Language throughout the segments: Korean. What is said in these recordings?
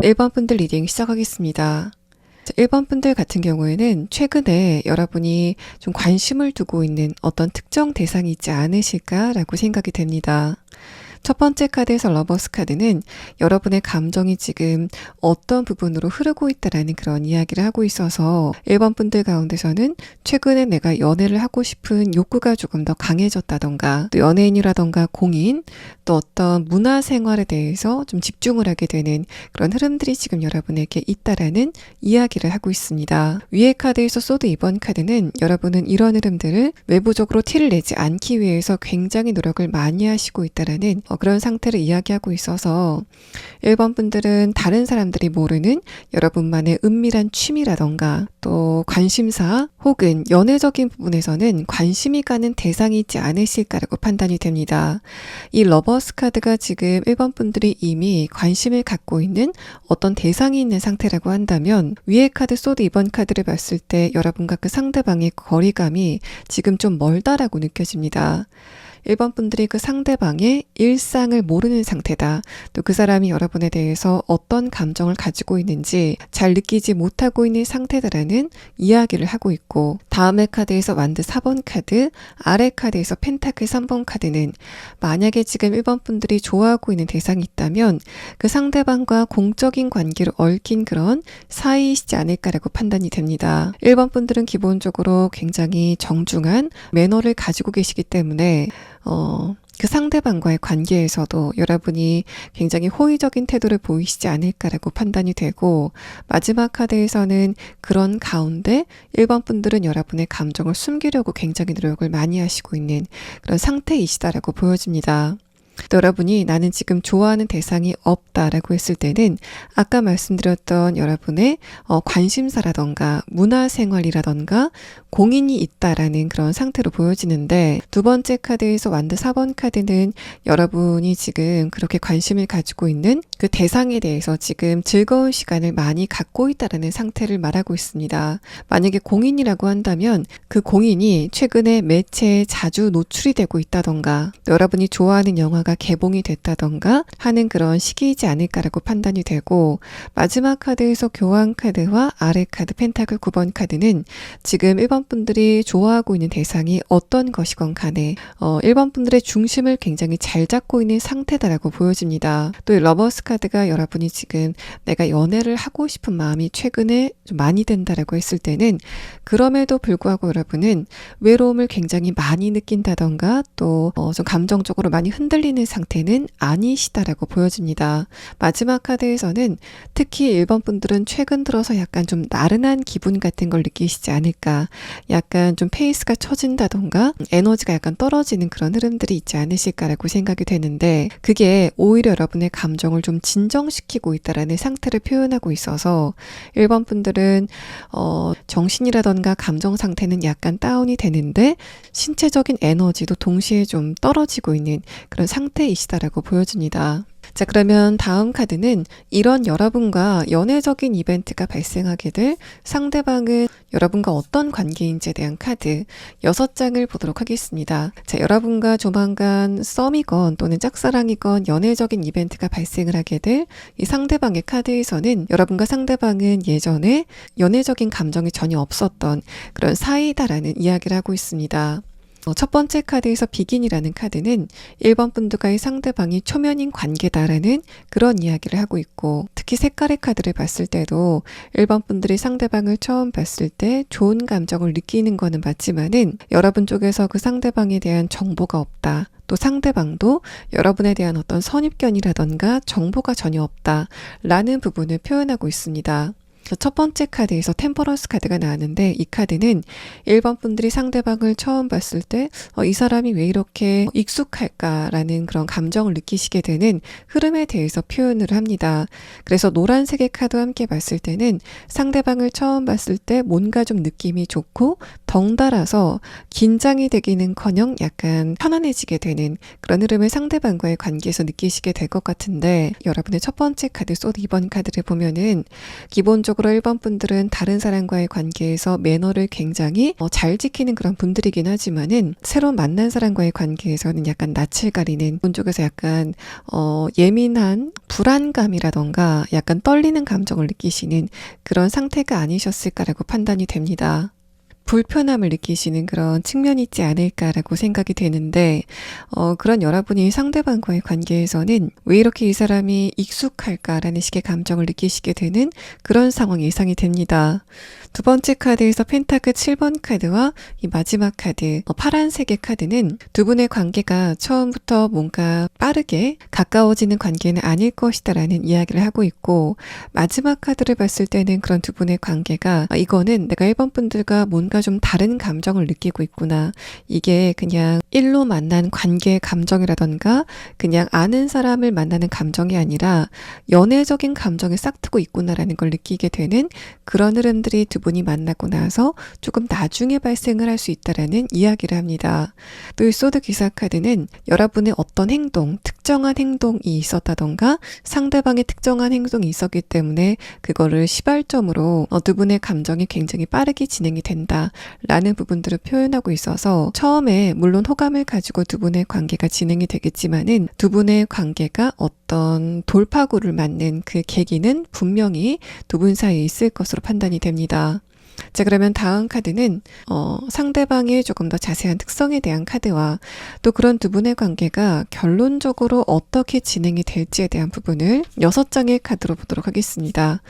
1번 분들 리딩 시작하겠습니다. 1번 분들 같은 경우에는 최근에 여러분이 좀 관심을 두고 있는 어떤 특정 대상이 있지 않으실까라고 생각이 됩니다. 첫 번째 카드에서 러버스 카드는 여러분의 감정이 지금 어떤 부분으로 흐르고 있다라는 그런 이야기를 하고 있어서 1번 분들 가운데서는 최근에 내가 연애를 하고 싶은 욕구가 조금 더 강해졌다던가 또 연예인이라던가 공인 또 어떤 문화생활에 대해서 좀 집중을 하게 되는 그런 흐름들이 지금 여러분에게 있다라는 이야기를 하고 있습니다. 위에 카드에서 소드 2번 카드는 여러분은 이런 흐름들을 외부적으로 티를 내지 않기 위해서 굉장히 노력을 많이 하시고 있다라는 그런 상태를 이야기하고 있어서 1번 분들은 다른 사람들이 모르는 여러분만의 은밀한 취미라던가 또 관심사 혹은 연애적인 부분에서는 관심이 가는 대상이 있지 않으실까라고 판단이 됩니다. 이 러버스 카드가 지금 1번 분들이 이미 관심을 갖고 있는 어떤 대상이 있는 상태라고 한다면 위의 카드 소드 2번 카드를 봤을 때 여러분과 그 상대방의 거리감이 지금 좀 멀다라고 느껴집니다. 1번 분들이 그 상대방의 일상을 모르는 상태다. 또 그 사람이 여러분에 대해서 어떤 감정을 가지고 있는지 잘 느끼지 못하고 있는 상태다라는 이야기를 하고 있고, 다음의 카드에서 완드 4번 카드, 아래 카드에서 펜타클 3번 카드는 만약에 지금 1번 분들이 좋아하고 있는 대상이 있다면 그 상대방과 공적인 관계를 얽힌 그런 사이이시지 않을까라고 판단이 됩니다. 1번 분들은 기본적으로 굉장히 정중한 매너를 가지고 계시기 때문에 그 상대방과의 관계에서도 여러분이 굉장히 호의적인 태도를 보이시지 않을까라고 판단이 되고, 마지막 카드에서는 그런 가운데 1번 분들은 여러분의 감정을 숨기려고 굉장히 노력을 많이 하시고 있는 그런 상태이시다라고 보여집니다. 또 여러분이 나는 지금 좋아하는 대상이 없다라고 했을 때는 아까 말씀드렸던 여러분의 관심사라던가 문화생활이라던가 공인이 있다라는 그런 상태로 보여지는데, 두 번째 카드에서 완드 4번 카드는 여러분이 지금 그렇게 관심을 가지고 있는 그 대상에 대해서 지금 즐거운 시간을 많이 갖고 있다라는 상태를 말하고 있습니다. 만약에 공인이라고 한다면 그 공인이 최근에 매체에 자주 노출이 되고 있다던가 여러분이 좋아하는 영화가 개봉이 됐다던가 하는 그런 시기이지 않을까라고 판단이 되고, 마지막 카드에서 교환 카드와 아래 카드 펜타클 9번 카드는 지금 1번 분들이 좋아하고 있는 대상이 어떤 것이건 간에 1번 분들의 중심을 굉장히 잘 잡고 있는 상태다라고 보여집니다. 또 이 러버스 카드가 여러분이 지금 내가 연애를 하고 싶은 마음이 최근에 좀 많이 든다라고 했을 때는, 그럼에도 불구하고 여러분은 외로움을 굉장히 많이 느낀다던가 또 좀 감정적으로 많이 흔들리는 상태는 아니시다라고 보여집니다. 마지막 카드에서는 특히 1번 분들은 최근 들어서 약간 좀 나른한 기분 같은 걸 느끼시지 않을까, 약간 좀 페이스가 처진다던가 에너지가 약간 떨어지는 그런 흐름들이 있지 않으실까라고 생각이 되는데, 그게 오히려 여러분의 감정을 좀 진정시키고 있다라는 상태를 표현하고 있어서 1번 분들은 정신이라던가 감정 상태는 약간 다운이 되는데 신체적인 에너지도 동시에 좀 떨어지고 있는 그런 상태이시다라고 보여집니다. 자, 그러면 다음 카드는 이런 여러분과 연애적인 이벤트가 발생하게 될 상대방은 여러분과 어떤 관계인지에 대한 카드 6장을 보도록 하겠습니다. 자, 여러분과 조만간 썸이건 또는 짝사랑이건 연애적인 이벤트가 발생을 하게 될 이 상대방의 카드에서는 여러분과 상대방은 예전에 연애적인 감정이 전혀 없었던 그런 사이다라는 이야기를 하고 있습니다. 첫 번째 카드에서 비긴이라는 카드는 1번 분들과의 상대방이 초면인 관계다라는 그런 이야기를 하고 있고, 특히 색깔의 카드를 봤을 때도 1번 분들이 상대방을 처음 봤을 때 좋은 감정을 느끼는 거는 맞지만은 여러분 쪽에서 그 상대방에 대한 정보가 없다. 또 상대방도 여러분에 대한 어떤 선입견이라던가 정보가 전혀 없다라는 부분을 표현하고 있습니다. 첫 번째 카드에서 템퍼런스 카드가 나왔는데, 이 카드는 1번 분들이 상대방을 처음 봤을 때 이 사람이 왜 이렇게 익숙할까라는 그런 감정을 느끼시게 되는 흐름에 대해서 표현을 합니다. 그래서 노란색의 카드와 함께 봤을 때는 상대방을 처음 봤을 때 뭔가 좀 느낌이 좋고 덩달아서 긴장이 되기는커녕 약간 편안해지게 되는 그런 흐름을 상대방과의 관계에서 느끼시게 될 것 같은데, 여러분의 첫 번째 카드 소드 2번 카드를 보면은 기본적으로 1번 분들은 다른 사람과의 관계에서 매너를 굉장히 잘 지키는 그런 분들이긴 하지만은 새로 만난 사람과의 관계에서는 약간 낯을 가리는 분 쪽에서 약간 예민한 불안감이라던가 약간 떨리는 감정을 느끼시는 그런 상태가 아니셨을까라고 판단이 됩니다. 불편함을 느끼시는 그런 측면이 있지 않을까라고 생각이 되는데, 그런 여러분이 상대방과의 관계에서는 왜 이렇게 이 사람이 익숙할까라는 식의 감정을 느끼시게 되는 그런 상황이 예상이 됩니다. 두 번째 카드에서 펜타클 7번 카드와 이 마지막 카드 파란색의 카드는 두 분의 관계가 처음부터 뭔가 빠르게 가까워지는 관계는 아닐 것이다라는 이야기를 하고 있고, 마지막 카드를 봤을 때는 그런 두 분의 관계가 이거는 내가 1번 분들과 뭔가 좀 다른 감정을 느끼고 있구나, 이게 그냥 일로 만난 관계의 감정이라던가 그냥 아는 사람을 만나는 감정이 아니라 연애적인 감정에 싹트고 있구나라는 걸 느끼게 되는 그런 흐름들이 두 분이 만나고 나서 조금 나중에 발생을 할 수 있다라는 이야기를 합니다. 또 이 소드 기사 카드는 여러분의 어떤 행동, 특정한 행동이 있었다던가 상대방의 특정한 행동이 있었기 때문에 그거를 시발점으로 두 분의 감정이 굉장히 빠르게 진행이 된다라는 부분들을 표현하고 있어서 처음에 물론 호감을 가지고 두 분의 관계가 진행이 되겠지만은 두 분의 관계가 어떤 돌파구를 맞는 그 계기는 분명히 두 분 사이에 있을 것으로 판단이 됩니다. 자, 그러면 다음 카드는 상대방의 조금 더 자세한 특성에 대한 카드와 또 그런 두 분의 관계가 결론적으로 어떻게 진행이 될지에 대한 부분을 6장의 카드로 보도록 하겠습니다.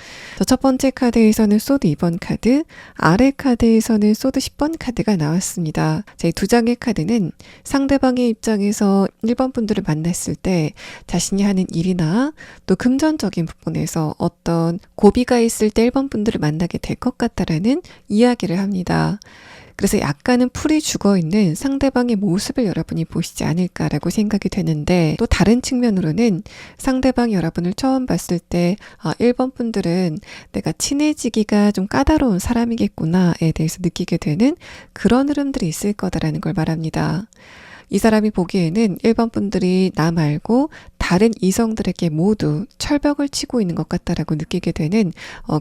첫 번째 카드에서는 소드 2번 카드, 아래 카드에서는 소드 10번 카드가 나왔습니다. 자, 이 두 장의 카드는 상대방의 입장에서 1번 분들을 만났을 때 자신이 하는 일이나 또 금전적인 부분에서 어떤 고비가 있을 때 1번 분들을 만나게 될 것 같다라는 이야기를 합니다. 그래서 약간은 풀이 죽어있는 상대방의 모습을 여러분이 보시지 않을까라고 생각이 되는데 또 다른 측면으로는 상대방이 여러분을 처음 봤을 때 1번 분들은 내가 친해지기가 좀 까다로운 사람이겠구나에 대해서 느끼게 되는 그런 흐름들이 있을 거다라는 걸 말합니다. 이 사람이 보기에는 1번 분들이 나 말고 다른 이성들에게 모두 철벽을 치고 있는 것 같다라고 느끼게 되는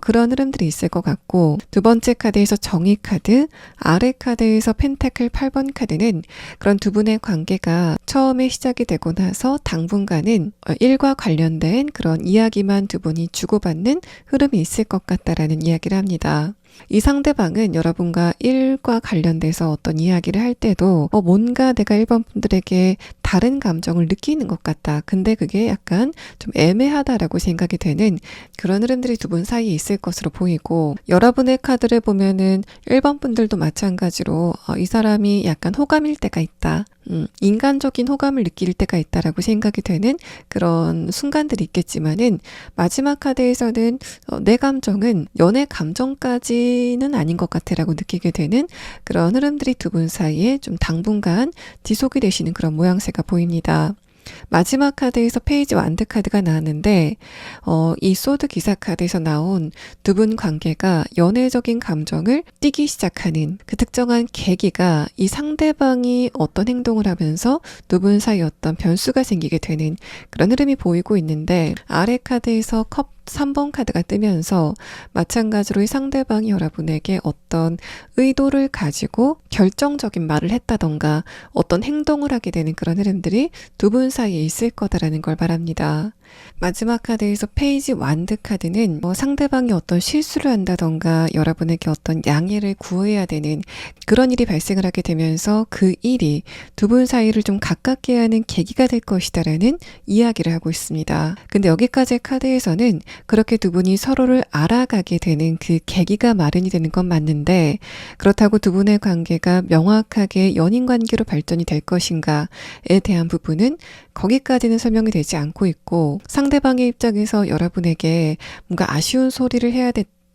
그런 흐름들이 있을 것 같고, 두 번째 카드에서 정의 카드, 아래 카드에서 펜타클 8번 카드는 그런 두 분의 관계가 처음에 시작이 되고 나서 당분간은 일과 관련된 그런 이야기만 두 분이 주고받는 흐름이 있을 것 같다라는 이야기를 합니다. 이 상대방은 여러분과 일과 관련돼서 어떤 이야기를 할 때도 뭔가 내가 1번 분들에게 다른 감정을 느끼는 것 같다. 근데 그게 약간 좀 애매하다라고 생각이 되는 그런 흐름들이 두 분 사이에 있을 것으로 보이고, 여러분의 카드를 보면은 1번 분들도 마찬가지로 이 사람이 약간 호감일 때가 있다. 인간적인 호감을 느낄 때가 있다라고 생각이 되는 그런 순간들이 있겠지만은 마지막 카드에서는 내 감정은 연애 감정까지는 아닌 것 같아라고 느끼게 되는 그런 흐름들이 두 분 사이에 좀 당분간 지속이 되시는 그런 모양새가 보입니다. 마지막 카드에서 페이지 완드 카드가 나왔는데 이 소드 기사 카드에서 나온 두 분 관계가 연애적인 감정을 띠기 시작하는 그 특정한 계기가 이 상대방이 어떤 행동을 하면서 두 분 사이 어떤 변수가 생기게 되는 그런 흐름이 보이고 있는데, 아래 카드에서 컵 3번 카드가 뜨면서 마찬가지로 이 상대방이 여러분에게 어떤 의도를 가지고 결정적인 말을 했다던가 어떤 행동을 하게 되는 그런 흐름들이 두 분 사이에 있을 거다라는 걸 말합니다. 마지막 카드에서 페이지 완드 카드는 상대방이 어떤 실수를 한다던가 여러분에게 어떤 양해를 구해야 되는 그런 일이 발생을 하게 되면서 그 일이 두 분 사이를 좀 가깝게 하는 계기가 될 것이다라는 이야기를 하고 있습니다. 근데 여기까지의 카드에서는 그렇게 두 분이 서로를 알아가게 되는 그 계기가 마련이 되는 건 맞는데, 그렇다고 두 분의 관계가 명확하게 연인 관계로 발전이 될 것인가에 대한 부분은 거기까지는 설명이 되지 않고 있고, 상대방의 입장에서 여러분에게 뭔가 아쉬운 소리를 해야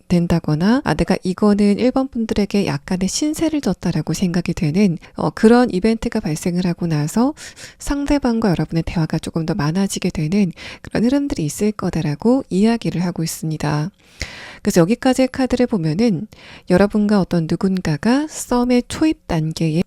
된다거나 내가 이거는 1번 분들에게 약간의 신세를 졌다라고 생각이 되는 그런 이벤트가 발생을 하고 나서 상대방과 여러분의 대화가 조금 더 많아지게 되는 그런 흐름들이 있을 거다라고 이야기를 하고 있습니다. 그래서 여기까지의 카드를 보면은 여러분과 어떤 누군가가 썸의 초입 단계에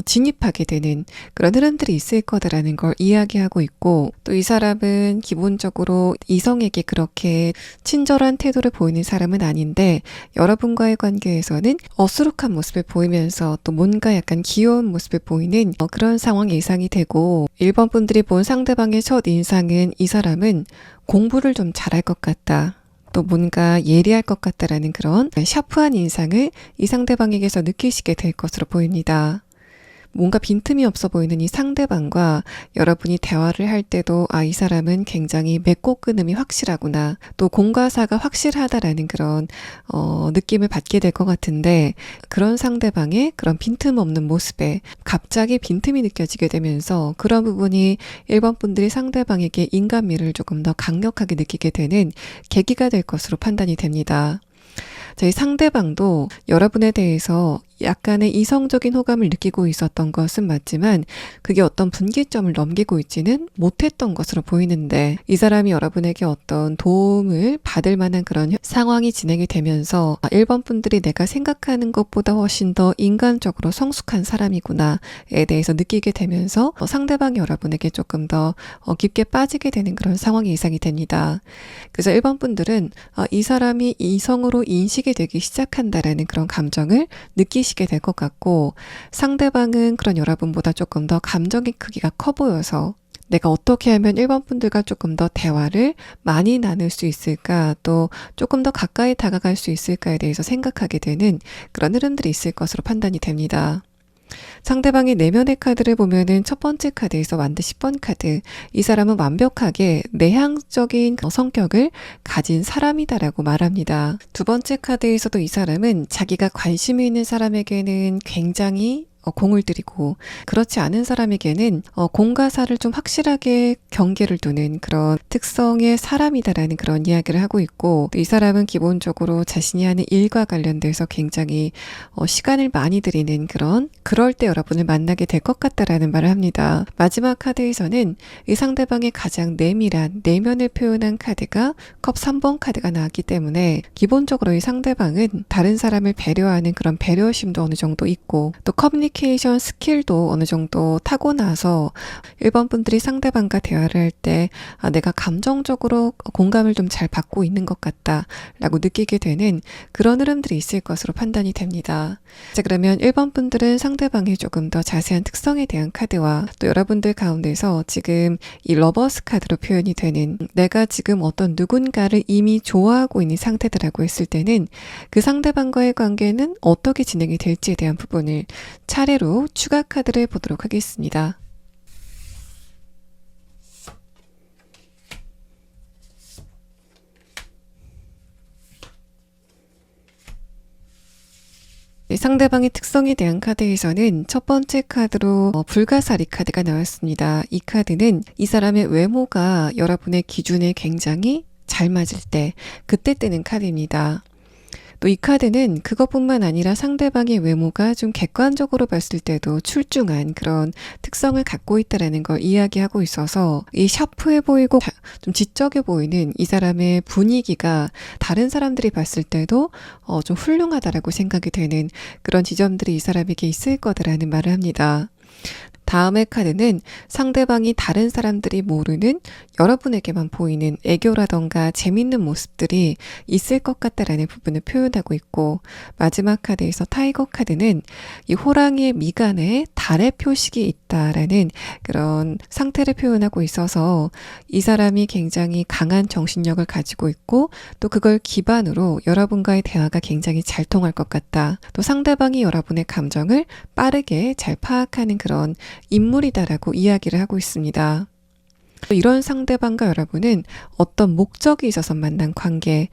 진입하게 되는 그런 흐름들이 있을 거다라는 걸 이야기하고 있고, 또 이 사람은 기본적으로 이성에게 그렇게 친절한 태도를 보이는 사람은 아닌데 여러분과의 관계에서는 어수룩한 모습을 보이면서 또 뭔가 약간 귀여운 모습을 보이는 그런 상황이 예상이 되고, 1번 분들이 본 상대방의 첫 인상은 이 사람은 공부를 좀 잘할 것 같다, 또 뭔가 예리할 것 같다라는 그런 샤프한 인상을 이 상대방에게서 느끼시게 될 것으로 보입니다. 뭔가 빈틈이 없어 보이는 이 상대방과 여러분이 대화를 할 때도 이 사람은 굉장히 맺고 끊음이 확실하구나, 또 공과사가 확실하다라는 그런 느낌을 받게 될 것 같은데, 그런 상대방의 그런 빈틈 없는 모습에 갑자기 빈틈이 느껴지게 되면서 그런 부분이 1번 분들이 상대방에게 인간미를 조금 더 강력하게 느끼게 되는 계기가 될 것으로 판단이 됩니다. 저희 상대방도 여러분에 대해서 약간의 이성적인 호감을 느끼고 있었던 것은 맞지만 그게 어떤 분기점을 넘기고 있지는 못했던 것으로 보이는데, 이 사람이 여러분에게 어떤 도움을 받을 만한 그런 상황이 진행이 되면서 1번 분들이 내가 생각하는 것보다 훨씬 더 인간적으로 성숙한 사람이구나에 대해서 느끼게 되면서 상대방이 여러분에게 조금 더 깊게 빠지게 되는 그런 상황이 예상이 됩니다. 그래서 1번 분들은 이 사람이 이성으로 인식이 되기 시작한다라는 그런 감정을 느끼시게 될 것 같고, 상대방은 그런 여러분보다 조금 더 감정의 크기가 커 보여서 내가 어떻게 하면 1번 분들과 조금 더 대화를 많이 나눌 수 있을까, 또 조금 더 가까이 다가갈 수 있을까에 대해서 생각하게 되는 그런 흐름들이 있을 것으로 판단이 됩니다. 상대방의 내면의 카드를 보면은 첫 번째 카드에서 완드 10번 카드, 이 사람은 완벽하게 내향적인 성격을 가진 사람이다라고 말합니다. 두 번째 카드에서도 이 사람은 자기가 관심이 있는 사람에게는 굉장히 공을 들이고, 그렇지 않은 사람에게는 공과 사를 좀 확실하게 경계를 두는 그런 특성의 사람이다라는 그런 이야기를 하고 있고, 또 이 사람은 기본적으로 자신이 하는 일과 관련돼서 굉장히 시간을 많이 들이는 그럴 때 여러분을 만나게 될 것 같다라는 말을 합니다. 마지막 카드에서는 이 상대방의 가장 내밀한 내면을 표현한 카드가 컵 3번 카드가 나왔기 때문에, 기본적으로 이 상대방은 다른 사람을 배려하는 그런 배려심도 어느 정도 있고, 또 커뮤니케이션 스킬도 어느 정도 타고나서 1번 분들이 상대방과 대화를 할 때 내가 감정적으로 공감을 좀 잘 받고 있는 것 같다 라고 느끼게 되는 그런 흐름들이 있을 것으로 판단이 됩니다. 자, 그러면 1번 분들은 상대방의 조금 더 자세한 특성에 대한 카드와, 또 여러분들 가운데서 지금 이 러버스 카드로 표현이 되는 내가 지금 어떤 누군가를 이미 좋아하고 있는 상태다라고 했을 때는 그 상대방과의 관계는 어떻게 진행이 될지에 대한 부분을 차례로 추가 카드를 보도록 하겠습니다. 상대방의 특성에 대한 카드에서는 첫 번째 카드로 불가사리 카드가 나왔습니다. 이 카드는 이 사람의 외모가 여러분의 기준에 굉장히 잘 맞을 때, 그때 뜨는 카드입니다. 또 이 카드는 그것뿐만 아니라 상대방의 외모가 좀 객관적으로 봤을 때도 출중한 그런 특성을 갖고 있다는 걸 이야기하고 있어서, 이 샤프해 보이고 좀 지적해 보이는 이 사람의 분위기가 다른 사람들이 봤을 때도 좀 훌륭하다라고 생각이 되는 그런 지점들이 이 사람에게 있을 거다라는 말을 합니다. 다음의 카드는 상대방이 다른 사람들이 모르는 여러분에게만 보이는 애교라던가 재밌는 모습들이 있을 것 같다라는 부분을 표현하고 있고, 마지막 카드에서 타이거 카드는 이 호랑이의 미간에 달의 표식이 있다라는 그런 상태를 표현하고 있어서, 이 사람이 굉장히 강한 정신력을 가지고 있고, 또 그걸 기반으로 여러분과의 대화가 굉장히 잘 통할 것 같다. 또 상대방이 여러분의 감정을 빠르게 잘 파악하는 그런 인물이다라고 이야기를 하고 있습니다. 이런 상대방과 여러분은 어떤 목적이 있어서 만난 관계,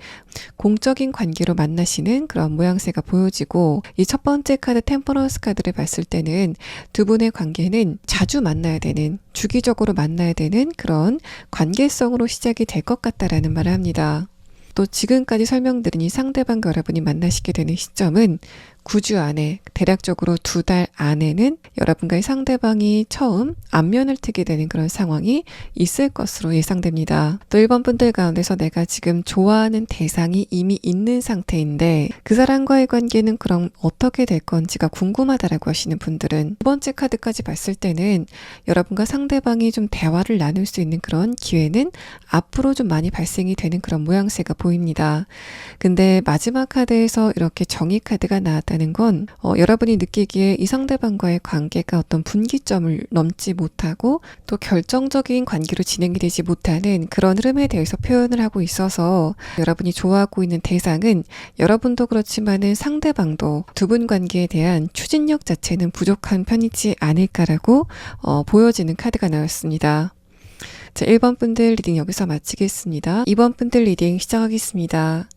공적인 관계로 만나시는 그런 모양새가 보여지고, 이 첫 번째 카드 템퍼런스 카드를 봤을 때는 두 분의 관계는 자주 만나야 되는, 주기적으로 만나야 되는 그런 관계성으로 시작이 될 것 같다라는 말을 합니다. 또 지금까지 설명드린 이 상대방과 여러분이 만나시게 되는 시점은 9주 안에, 대략적으로 2달 안에는 여러분과의 상대방이 처음 안면을 트게 되는 그런 상황이 있을 것으로 예상됩니다. 또 1번 분들 가운데서 내가 지금 좋아하는 대상이 이미 있는 상태인데 그 사람과의 관계는 그럼 어떻게 될 건지가 궁금하다라고 하시는 분들은 두 번째 카드까지 봤을 때는 여러분과 상대방이 좀 대화를 나눌 수 있는 그런 기회는 앞으로 좀 많이 발생이 되는 그런 모양새가 보입니다. 근데 마지막 카드에서 이렇게 정의 카드가 나왔다는 건 여러분이 느끼기에 이 상대방과의 관계가 어떤 분기점을 넘지 못하고 또 결정적인 관계로 진행이 되지 못하는 그런 흐름에 대해서 표현을 하고 있어서 여러분이 좋아하고 있는 대상은 여러분도 그렇지만은 상대방도 두 분 관계에 대한 추진력 자체는 부족한 편이지 않을까라고 보여지는 카드가 나왔습니다. 자, 1번 분들 리딩 여기서 마치겠습니다. 2번 분들 리딩 시작하겠습니다.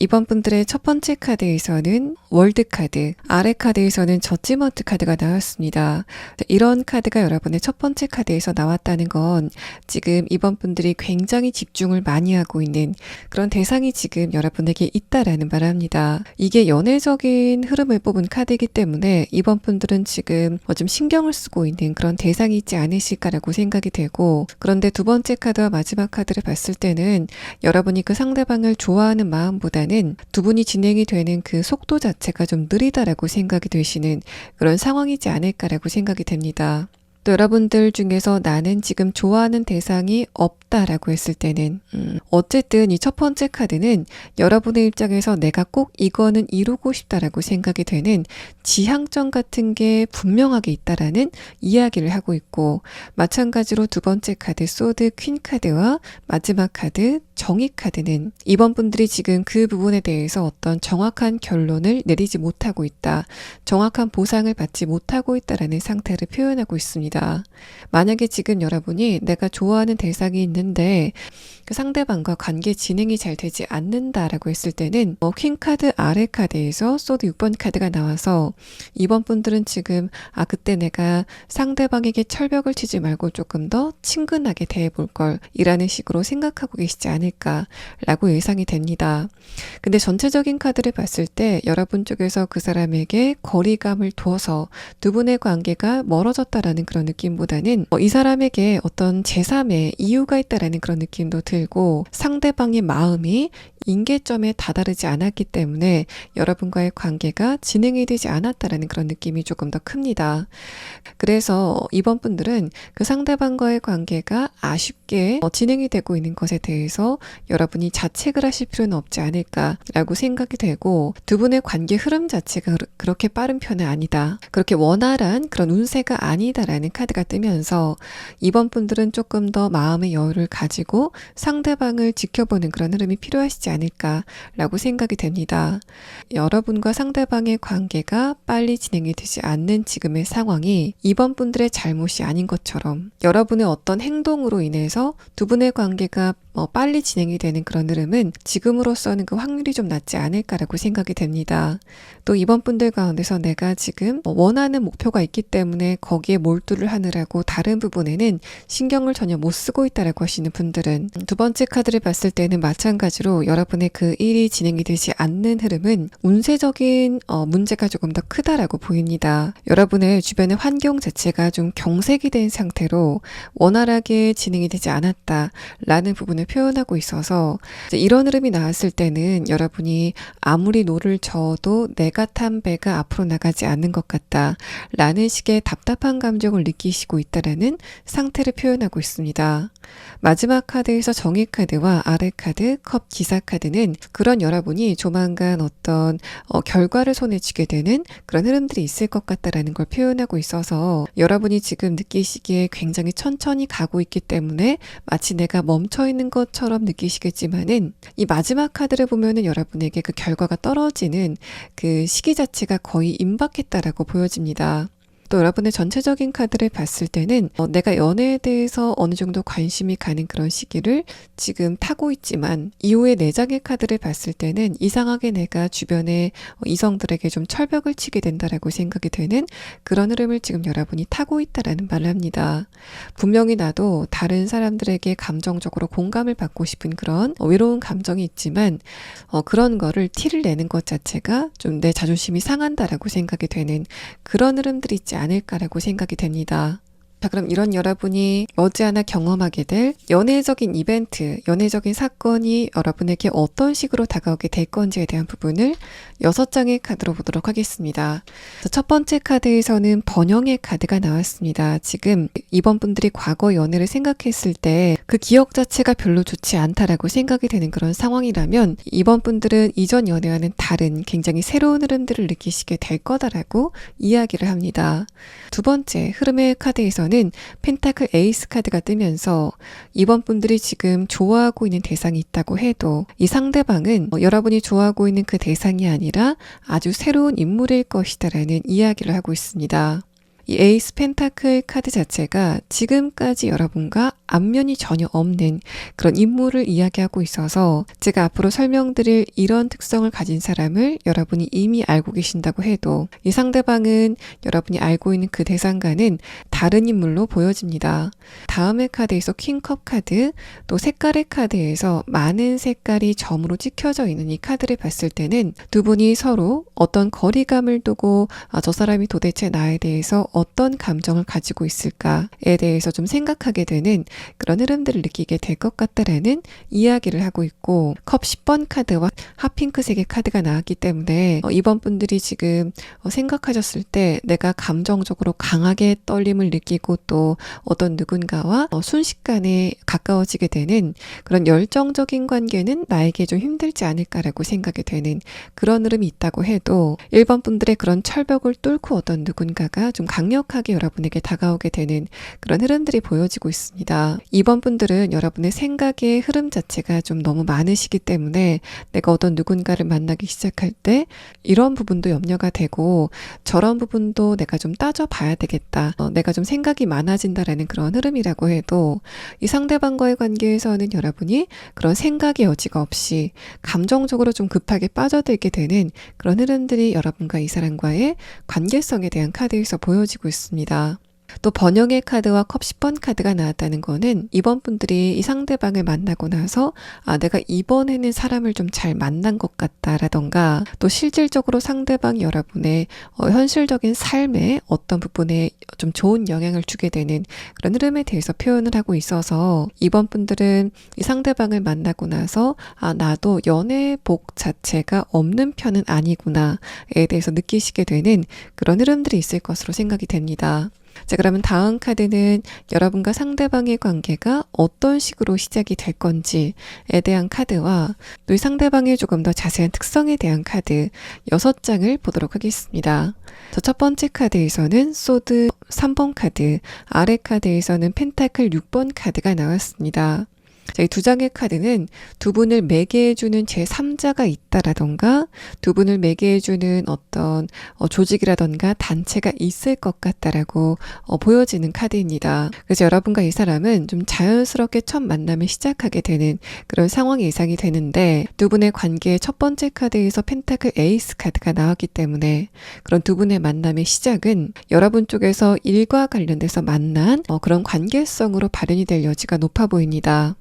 이번 분들의 첫 번째 카드에서는 월드 카드, 아래 카드에서는 저지먼트 카드가 나왔습니다. 이런 카드가 여러분의 첫 번째 카드에서 나왔다는 건 지금 이번 분들이 굉장히 집중을 많이 하고 있는 그런 대상이 지금 여러분에게 있다라는 말합니다. 이게 연애적인 흐름을 뽑은 카드이기 때문에 이번 분들은 지금 좀 신경을 쓰고 있는 그런 대상이 있지 않으실까라고 생각이 되고, 그런데 두 번째 카드와 마지막 카드를 봤을 때는 여러분이 그 상대방을 좋아하는 마음보다는 두 분이 진행이 되는 그 속도 자체가 좀 느리다라고 생각이 되시는 그런 상황이지 않을까라고 생각이 됩니다. 또 여러분들 중에서 나는 지금 좋아하는 대상이 없다라고 했을 때는 어쨌든 이 첫 번째 카드는 여러분의 입장에서 내가 꼭 이거는 이루고 싶다라고 생각이 되는 지향점 같은 게 분명하게 있다라는 이야기를 하고 있고, 마찬가지로 두 번째 카드 소드 퀸 카드와 마지막 카드 정의 카드는 이번 분들이 지금 그 부분에 대해서 어떤 정확한 결론을 내리지 못하고 있다, 정확한 보상을 받지 못하고 있다라는 상태를 표현하고 있습니다. 만약에 지금 여러분이 내가 좋아하는 대상이 있는데 그 상대방과 관계 진행이 잘 되지 않는다라고 했을 때는 퀸카드 아래 카드에서 소드 6번 카드가 나와서 이번 분들은 지금 그때 내가 상대방에게 철벽을 치지 말고 조금 더 친근하게 대해볼 걸 이라는 식으로 생각하고 계시지 않을까라고 예상이 됩니다. 근데 전체적인 카드를 봤을 때 여러분 쪽에서 그 사람에게 거리감을 둬서 두 분의 관계가 멀어졌다라는 그런 느낌보다는 이 사람에게 어떤 제3의 이유가 있다라는 그런 느낌도 들고, 상대방의 마음이 임계점에 다다르지 않았기 때문에 여러분과의 관계가 진행이 되지 않았다라는 그런 느낌이 조금 더 큽니다. 그래서 이번 분들은 그 상대방과의 관계가 아쉽게 진행이 되고 있는 것에 대해서 여러분이 자책을 하실 필요는 없지 않을까라고 생각이 되고, 두 분의 관계 흐름 자체가 그렇게 빠른 편은 아니다, 그렇게 원활한 그런 운세가 아니다라는 카드가 뜨면서 이번 분들은 조금 더 마음의 여유를 가지고 상대방을 지켜보는 그런 흐름이 필요하시지 않을까라고 생각이 됩니다. 여러분과 상대방의 관계가 빨리 진행이 되지 않는 지금의 상황이 이번 분들의 잘못이 아닌 것처럼 여러분의 어떤 행동으로 인해서 두 분의 관계가 빨리 진행이 되는 그런 흐름은 지금으로서는 그 확률이 좀 낮지 않을까라고 생각이 됩니다. 또 이번 분들 가운데서 내가 지금 원하는 목표가 있기 때문에 거기에 몰두를 하느라고 다른 부분에는 신경을 전혀 못 쓰고 있다라고 하시는 분들은 두 번째 카드를 봤을 때는 마찬가지로 여러분의 그 일이 진행이 되지 않는 흐름은 운세적인 문제가 조금 더 크다라고 보입니다. 여러분의 주변의 환경 자체가 좀 경색이 된 상태로 원활하게 진행이 되지 않았다라는 부분을 표현하고 있어서 이런 흐름이 나왔을 때는 여러분이 아무리 노를 저어도 내가 탄 배가 앞으로 나가지 않는 것 같다 라는 식의 답답한 감정을 느끼시고 있다라는 상태를 표현하고 있습니다. 마지막 카드에서 정의 카드와 아래 카드 컵 기사 카드는 그런 여러분이 조만간 어떤 결과를 손에 쥐게 되는 그런 흐름들이 있을 것 같다라는 걸 표현하고 있어서 여러분이 지금 느끼시기에 굉장히 천천히 가고 있기 때문에 마치 내가 멈춰 있는 것처럼 느끼시겠지만은 이 마지막 카드를 보면은 여러분에게 그 결과가 떨어지는 그 시기 자체가 거의 임박했다라고 보여집니다. 또 여러분의 전체적인 카드를 봤을 때는 내가 연애에 대해서 어느 정도 관심이 가는 그런 시기를 지금 타고 있지만, 이후에 네 장의 카드를 봤을 때는 이상하게 내가 주변의 이성들에게 좀 철벽을 치게 된다라고 생각이 되는 그런 흐름을 지금 여러분이 타고 있다라는 말을 합니다. 분명히 나도 다른 사람들에게 감정적으로 공감을 받고 싶은 그런 외로운 감정이 있지만 그런 거를 티를 내는 것 자체가 좀 내 자존심이 상한다라고 생각이 되는 그런 흐름들이 있지 않을까라고 생각이 됩니다. 자, 그럼 이런 여러분이 머지않아 경험하게 될 연애적인 이벤트, 연애적인 사건이 여러분에게 어떤 식으로 다가오게 될 건지에 대한 부분을 6장의 카드로 보도록 하겠습니다. 첫 번째 카드에서는 번영의 카드가 나왔습니다. 지금 이번 분들이 과거 연애를 생각했을 때 그 기억 자체가 별로 좋지 않다라고 생각이 되는 그런 상황이라면 이번 분들은 이전 연애와는 다른 굉장히 새로운 흐름들을 느끼시게 될 거다라고 이야기를 합니다. 두 번째 흐름의 카드에서는 펜타클 에이스 카드가 뜨면서 이번 분들이 지금 좋아하고 있는 대상이 있다고 해도 이 상대방은 여러분이 좋아하고 있는 그 대상이 아니라 아주 새로운 인물일 것이다라는 이야기를 하고 있습니다. 이 에이스 펜타클 카드 자체가 지금까지 여러분과 안면이 전혀 없는 그런 인물을 이야기하고 있어서 제가 앞으로 설명드릴 이런 특성을 가진 사람을 여러분이 이미 알고 계신다고 해도 이 상대방은 여러분이 알고 있는 그 대상과는 다른 인물로 보여집니다. 다음의 카드에서 퀸컵 카드, 또 색깔의 카드에서 많은 색깔이 점으로 찍혀져 있는 이 카드를 봤을 때는 두 분이 서로 어떤 거리감을 두고 저 사람이 도대체 나에 대해서 어떤 감정을 가지고 있을까에 대해서 좀 생각하게 되는 그런 흐름들을 느끼게 될 것 같다라는 이야기를 하고 있고, 컵 10번 카드와 핫핑크색의 카드가 나왔기 때문에 이번 분들이 지금 생각하셨을 때 내가 감정적으로 강하게 떨림을 느끼고 또 어떤 누군가와 순식간에 가까워지게 되는 그런 열정적인 관계는 나에게 좀 힘들지 않을까라고 생각이 되는 그런 흐름이 있다고 해도 1번 분들의 그런 철벽을 뚫고 어떤 누군가가 좀 강력하게 여러분에게 다가오게 되는 그런 흐름들이 보여지고 있습니다. 2번 분들은 여러분의 생각의 흐름 자체가 좀 너무 많으시기 때문에 내가 어떤 누군가를 만나기 시작할 때 이런 부분도 염려가 되고 저런 부분도 내가 좀 따져봐야 되겠다. 내가 좀 생각이 많아진다라는 그런 흐름이라고 해도 이 상대방과의 관계에서는 여러분이 그런 생각의 여지가 없이 감정적으로 좀 급하게 빠져들게 되는 그런 흐름들이 여러분과 이 사람과의 관계성에 대한 카드에서 보여지고 있습니다. 또 번영의 카드와 컵 10번 카드가 나왔다는 거는 이번 분들이 이 상대방을 만나고 나서 내가 이번에는 사람을 좀 잘 만난 것 같다라던가 또 실질적으로 상대방이 여러분의 현실적인 삶에 어떤 부분에 좀 좋은 영향을 주게 되는 그런 흐름에 대해서 표현을 하고 있어서 이번 분들은 이 상대방을 만나고 나서 나도 연애복 자체가 없는 편은 아니구나에 대해서 느끼시게 되는 그런 흐름들이 있을 것으로 생각이 됩니다. 자, 그러면 다음 카드는 여러분과 상대방의 관계가 어떤 식으로 시작이 될 건지에 대한 카드와 또 이 상대방의 조금 더 자세한 특성에 대한 카드 6장을 보도록 하겠습니다. 첫 번째 카드에서는 소드 3번 카드, 아래 카드에서는 펜타클 6번 카드가 나왔습니다. 이 두 장의 카드는 두 분을 매개해주는 제3자가 있다라던가 두 분을 매개해주는 어떤 조직이라던가 단체가 있을 것 같다라고 보여지는 카드입니다. 그래서 여러분과 이 사람은 좀 자연스럽게 첫 만남을 시작하게 되는 그런 상황이 예상이 되는데 두 분의 관계의 첫 번째 카드에서 펜타클 에이스 카드가 나왔기 때문에 그런 두 분의 만남의 시작은 여러분 쪽에서 일과 관련돼서 만난 그런 관계성으로 발현이 될 여지가 높아 보입니다.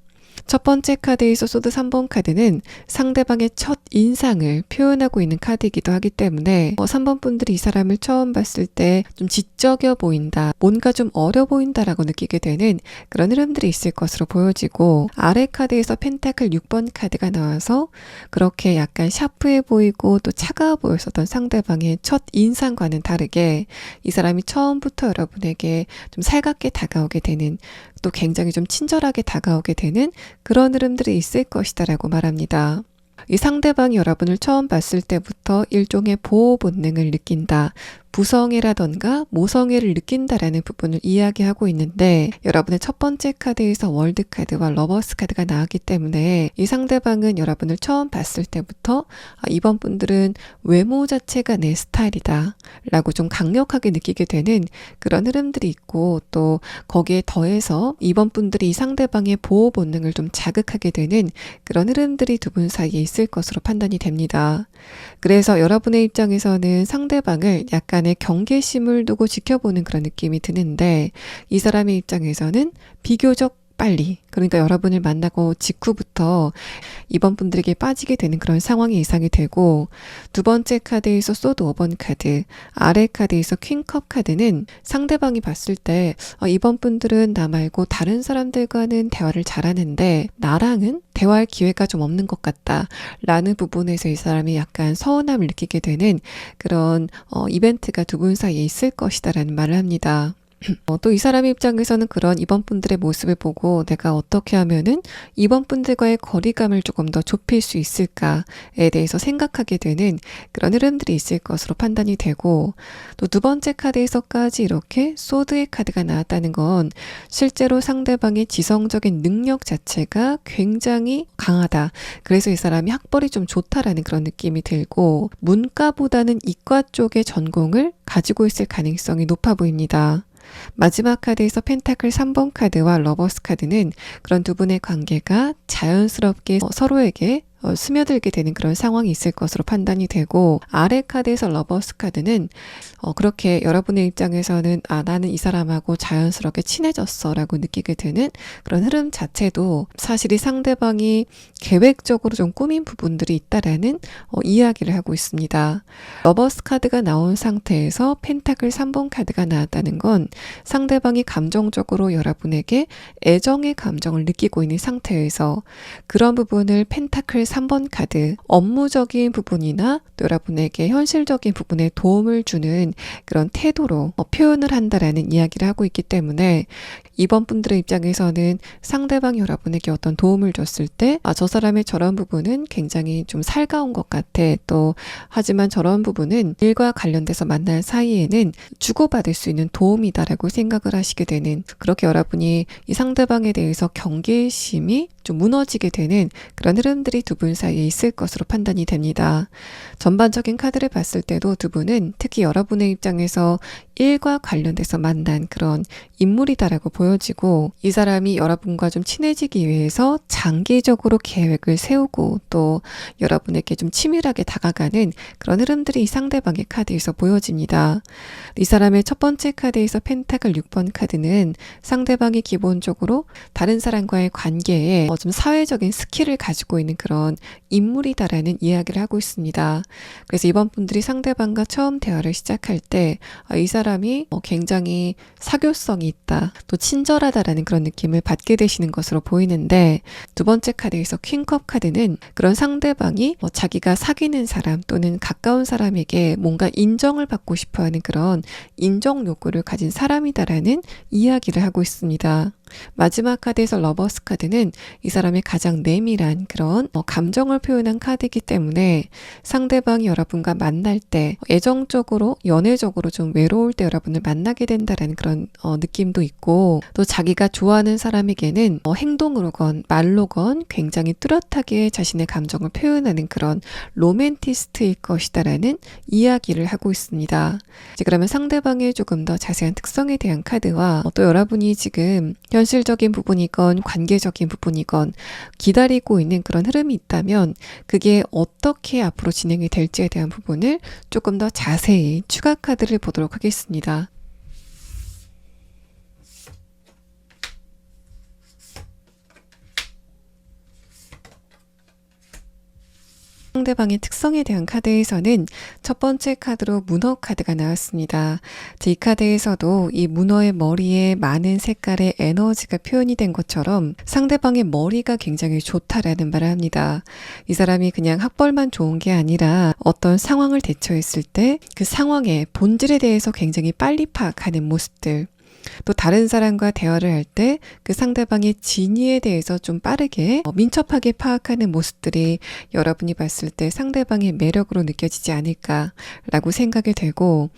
첫 번째 카드에서 소드 3번 카드는 상대방의 첫 인상을 표현하고 있는 카드이기도 하기 때문에 3번 분들이 이 사람을 처음 봤을 때 좀 지적여 보인다, 뭔가 좀 어려 보인다라고 느끼게 되는 그런 흐름들이 있을 것으로 보여지고, 아래 카드에서 펜타클 6번 카드가 나와서 그렇게 약간 샤프해 보이고 또 차가워 보였었던 상대방의 첫 인상과는 다르게 이 사람이 처음부터 여러분에게 좀 살갑게 다가오게 되는, 또 굉장히 좀 친절하게 다가오게 되는 그런 흐름들이 있을 것이다라고 말합니다. 이 상대방이 여러분을 처음 봤을 때부터 일종의 보호 본능을 느낀다, 부성애라던가 모성애를 느낀다라는 부분을 이야기하고 있는데, 여러분의 첫 번째 카드에서 월드 카드와 러버스 카드가 나왔기 때문에 이 상대방은 여러분을 처음 봤을 때부터 이번 분들은 외모 자체가 내 스타일이다 라고 좀 강력하게 느끼게 되는 그런 흐름들이 있고, 또 거기에 더해서 이번 분들이 이 상대방의 보호 본능을 좀 자극하게 되는 그런 흐름들이 두 분 사이에 있을 것으로 판단이 됩니다. 그래서 여러분의 입장에서는 상대방을 약간의 경계심을 두고 지켜보는 그런 느낌이 드는데, 이 사람의 입장에서는 비교적 빨리, 그러니까 여러분을 만나고 직후부터 이번 분들에게 빠지게 되는 그런 상황이 예상이 되고, 두 번째 카드에서 소드 5번 카드, 아래 카드에서 퀸컵 카드는 상대방이 봤을 때 이번 분들은 나 말고 다른 사람들과는 대화를 잘하는데 나랑은 대화할 기회가 좀 없는 것 같다 라는 부분에서 이 사람이 약간 서운함을 느끼게 되는 그런 이벤트가 두 분 사이에 있을 것이다 라는 말을 합니다. 또 이 사람의 입장에서는 그런 2번 분들의 모습을 보고 내가 어떻게 하면은 2번 분들과의 거리감을 조금 더 좁힐 수 있을까에 대해서 생각하게 되는 그런 흐름들이 있을 것으로 판단이 되고, 또 두 번째 카드에서까지 이렇게 소드의 카드가 나왔다는 건 실제로 상대방의 지성적인 능력 자체가 굉장히 강하다. 그래서 이 사람이 학벌이 좀 좋다라는 그런 느낌이 들고, 문과보다는 이과 쪽의 전공을 가지고 있을 가능성이 높아 보입니다. 마지막 카드에서 펜타클 3번 카드와 러버스 카드는 그런 두 분의 관계가 자연스럽게 서로에게 스며들게 되는 그런 상황이 있을 것으로 판단이 되고, 아래 카드에서 러버스 카드는 그렇게 여러분의 입장에서는 나는 이 사람하고 자연스럽게 친해졌어 라고 느끼게 되는 그런 흐름 자체도 사실 이 상대방이 계획적으로 좀 꾸민 부분들이 있다라는 이야기를 하고 있습니다. 러버스 카드가 나온 상태에서 펜타클 3번 카드가 나왔다는 건 상대방이 감정적으로 여러분에게 애정의 감정을 느끼고 있는 상태에서 그런 부분을 펜타클 3번 카드, 업무적인 부분이나 또 여러분에게 현실적인 부분에 도움을 주는 그런 태도로 표현을 한다라는 이야기를 하고 있기 때문에, 이번 분들의 입장에서는 상대방이 여러분에게 어떤 도움을 줬을 때 저 사람의 저런 부분은 굉장히 좀 살가운 것 같아. 또 하지만 저런 부분은 일과 관련돼서 만날 사이에는 주고받을 수 있는 도움이다라고 생각을 하시게 되는, 그렇게 여러분이 이 상대방에 대해서 경계심이 좀 무너지게 되는 그런 흐름들이 두 분 사이에 있을 것으로 판단이 됩니다. 전반적인 카드를 봤을 때도 두 분은 특히 여러분의 입장에서 일과 관련돼서 만난 그런 인물이다라고 보여지고, 이 사람이 여러분과 좀 친해지기 위해서 장기적으로 계획을 세우고 또 여러분에게 좀 치밀하게 다가가는 그런 흐름들이 이 상대방의 카드에서 보여집니다. 이 사람의 첫 번째 카드에서 펜타클 6번 카드는 상대방이 기본적으로 다른 사람과의 관계에 좀 사회적인 스킬을 가지고 있는 그런 인물이다라는 이야기를 하고 있습니다. 그래서 이번 분들이 상대방과 처음 대화를 시작할 때 이 사람이 굉장히 사교성이 있다, 또 친절하다라는 그런 느낌을 받게 되시는 것으로 보이는데, 두 번째 카드에서 퀸컵 카드는 그런 상대방이 자기가 사귀는 사람 또는 가까운 사람에게 뭔가 인정을 받고 싶어하는 그런 인정 욕구를 가진 사람이다라는 이야기를 하고 있습니다. 마지막 카드에서 러버스 카드는 이 사람의 가장 내밀한 그런 감정을 표현한 카드이기 때문에, 상대방이 여러분과 만날 때 애정적으로 연애적으로 좀 외로울 때 여러분을 만나게 된다라는 그런 느낌도 있고, 또 자기가 좋아하는 사람에게는 행동으로건 말로건 굉장히 뚜렷하게 자신의 감정을 표현하는 그런 로맨티스트일 것이다라는 이야기를 하고 있습니다. 이제 그러면 상대방의 조금 더 자세한 특성에 대한 카드와 또 여러분이 지금 현실적인 부분이건 관계적인 부분이건 기다리고 있는 그런 흐름이 있다면 그게 어떻게 앞으로 진행이 될지에 대한 부분을 조금 더 자세히 추가 카드를 보도록 하겠습니다. 상대방의 특성에 대한 카드에서는 첫 번째 카드로 문어 카드가 나왔습니다. 이 카드에서도 이 문어의 머리에 많은 색깔의 에너지가 표현이 된 것처럼 상대방의 머리가 굉장히 좋다라는 말을 합니다. 이 사람이 그냥 학벌만 좋은 게 아니라 어떤 상황을 대처했을 때 그 상황의 본질에 대해서 굉장히 빨리 파악하는 모습들, 또 다른 사람과 대화를 할 때 그 상대방의 진위에 대해서 좀 빠르게 민첩하게 파악하는 모습들이 여러분이 봤을 때 상대방의 매력으로 느껴지지 않을까라고 생각이 되고,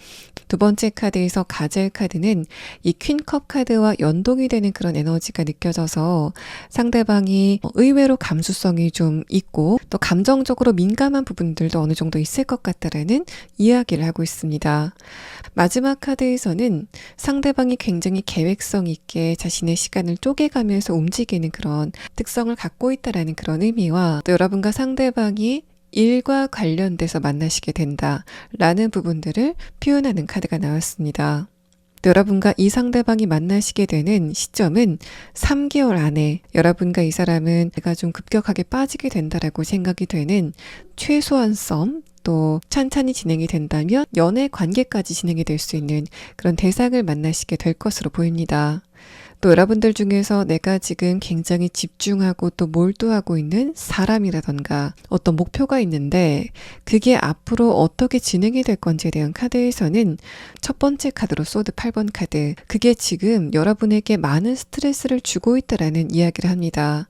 두 번째 카드에서 가젤 카드는 이 퀸컵 카드와 연동이 되는 그런 에너지가 느껴져서 상대방이 의외로 감수성이 좀 있고 또 감정적으로 민감한 부분들도 어느 정도 있을 것 같다라는 이야기를 하고 있습니다. 마지막 카드에서는 상대방이 굉장히 계획성 있게 자신의 시간을 쪼개가면서 움직이는 그런 특성을 갖고 있다라는 그런 의미와, 또 여러분과 상대방이 일과 관련돼서 만나시게 된다라는 부분들을 표현하는 카드가 나왔습니다. 또 여러분과 이 상대방이 만나시게 되는 시점은 3개월 안에 여러분과 이 사람은 내가 좀 급격하게 빠지게 된다라고 생각이 되는 최소한 썸, 또 찬찬히 진행이 된다면 연애 관계까지 진행이 될 수 있는 그런 대상을 만나시게 될 것으로 보입니다. 또 여러분들 중에서 내가 지금 굉장히 집중하고 또 몰두하고 있는 사람이라던가 어떤 목표가 있는데 그게 앞으로 어떻게 진행이 될 건지에 대한 카드에서는 첫 번째 카드로 소드 8번 카드, 그게 지금 여러분에게 많은 스트레스를 주고 있다라는 이야기를 합니다.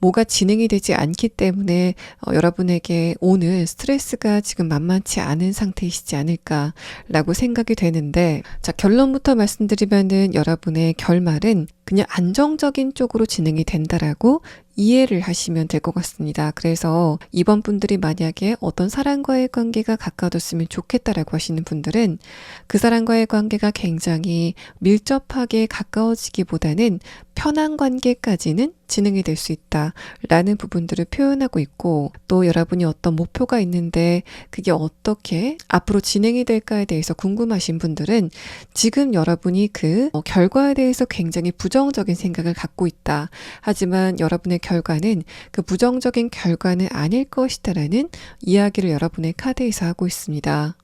뭐가 진행이 되지 않기 때문에 여러분에게 오는 스트레스가 지금 만만치 않은 상태이시지 않을까라고 생각이 되는데, 자, 결론부터 말씀드리면은 여러분의 결말은 그냥 안정적인 쪽으로 진행이 된다라고 이해를 하시면 될 것 같습니다. 그래서 이번 분들이 만약에 어떤 사람과의 관계가 가까워졌으면 좋겠다라고 하시는 분들은 그 사람과의 관계가 굉장히 밀접하게 가까워지기보다는 편한 관계까지는 진행이 될 수 있다라는 부분들을 표현하고 있고, 또 여러분이 어떤 목표가 있는데 그게 어떻게 앞으로 진행이 될까에 대해서 궁금하신 분들은 지금 여러분이 그 결과에 대해서 굉장히 부정적인 생각을 갖고 있다. 하지만 여러분의 결과는 그 부정적인 결과는 아닐 것이다라는 이야기를 여러분의 카드에서 하고 있습니다.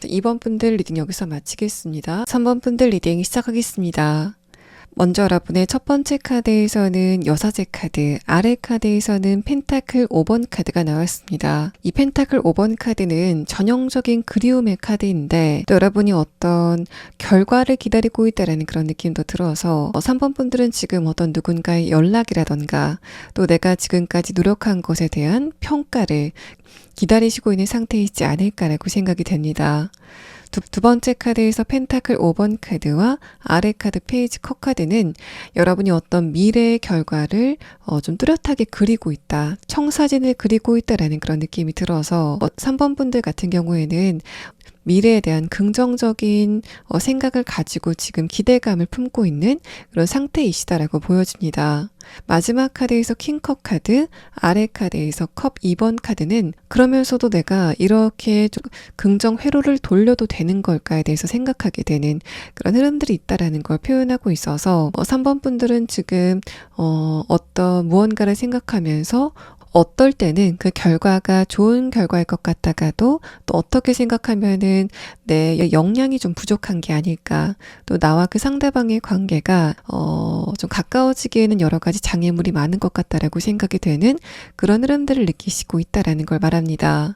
2번 분들 리딩 여기서 마치겠습니다. 3번 분들 리딩 시작하겠습니다. 먼저 여러분의 첫 번째 카드에서는 여사제 카드, 아래 카드에서는 펜타클 5번 카드가 나왔습니다. 이 펜타클 5번 카드는 전형적인 그리움의 카드인데 또 여러분이 어떤 결과를 기다리고 있다는 그런 느낌도 들어서 3번 분들은 지금 어떤 누군가의 연락이라던가 또 내가 지금까지 노력한 것에 대한 평가를 기다리시고 있는 상태이지 않을까라고 생각이 됩니다. 두 번째 카드에서 펜타클 5번 카드와 아래 카드 페이지 컵 카드는 여러분이 어떤 미래의 결과를 좀 뚜렷하게 그리고 있다. 청사진을 그리고 있다라는 그런 느낌이 들어서 3번 분들 같은 경우에는 미래에 대한 긍정적인 생각을 가지고 지금 기대감을 품고 있는 그런 상태이시다라고 보여집니다. 마지막 카드에서 킹컵 카드, 아래 카드에서 컵 2번 카드는 그러면서도 내가 이렇게 좀 긍정 회로를 돌려도 되는 걸까에 대해서 생각하게 되는 그런 흐름들이 있다라는 걸 표현하고 있어서 3번 분들은 지금 어떤 무언가를 생각하면서 어떨 때는 그 결과가 좋은 결과일 것 같다가도 또 어떻게 생각하면은 내 역량이 좀 부족한 게 아닐까, 또 나와 그 상대방의 관계가 좀 가까워지기에는 여러 가지 장애물이 많은 것 같다라고 생각이 되는 그런 흐름들을 느끼시고 있다라는 걸 말합니다.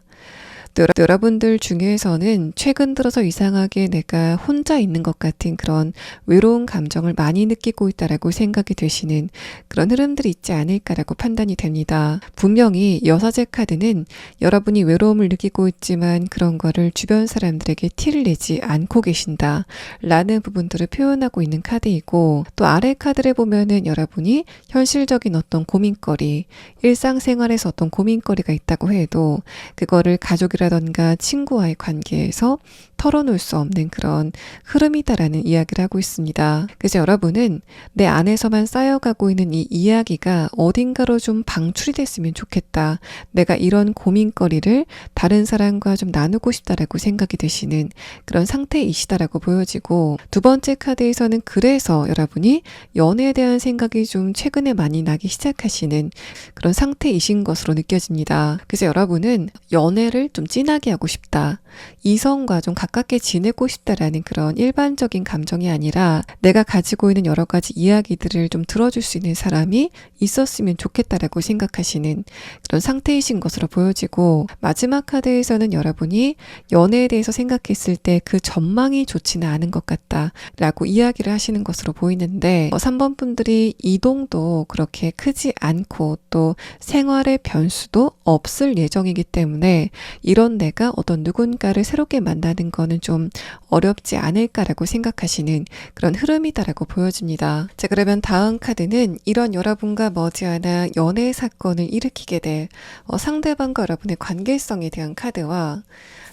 또 여러분들 중에서는 최근 들어서 이상하게 내가 혼자 있는 것 같은 그런 외로운 감정을 많이 느끼고 있다라고 생각이 되시는 그런 흐름들이 있지 않을까라고 판단이 됩니다. 분명히 여사제 카드는 여러분이 외로움을 느끼고 있지만 그런 거를 주변 사람들에게 티를 내지 않고 계신다 라는 부분들을 표현하고 있는 카드이고, 또 아래 카드를 보면은 여러분이 현실적인 어떤 고민거리, 일상생활에서 어떤 고민거리가 있다고 해도 그거를 가족이라 던가 친구와의 관계에서 털어놓을 수 없는 그런 흐름이다라는 이야기를 하고 있습니다. 그래서 여러분은 내 안에서만 쌓여가고 있는 이 이야기가 어딘가로 좀 방출이 됐으면 좋겠다. 내가 이런 고민거리를 다른 사람과 좀 나누고 싶다라고 생각이 되시는 그런 상태이시다라고 보여지고, 두 번째 카드에서는 그래서 여러분이 연애에 대한 생각이 좀 최근에 많이 나기 시작하시는 그런 상태이신 것으로 느껴집니다. 그래서 여러분은 연애를 좀 진하게 하고 싶다. 이성과 좀 가깝게 지내고 싶다라는 그런 일반적인 감정이 아니라 내가 가지고 있는 여러 가지 이야기들을 좀 들어줄 수 있는 사람이 있었으면 좋겠다라고 생각하시는 그런 상태이신 것으로 보여지고, 마지막 카드에서는 여러분이 연애에 대해서 생각했을 때 그 전망이 좋지는 않은 것 같다라고 이야기를 하시는 것으로 보이는데 3번 분들이 이동도 그렇게 크지 않고 또 생활의 변수도 없을 예정이기 때문에 이런 내가 어떤 누군가를 새롭게 만나는 거는 좀 어렵지 않을까라고 생각하시는 그런 흐름이다라고 보여집니다. 자, 그러면 다음 카드는 이런 여러분과 머지않아 연애 사건을 일으키게 될 상대방과 여러분의 관계성에 대한 카드와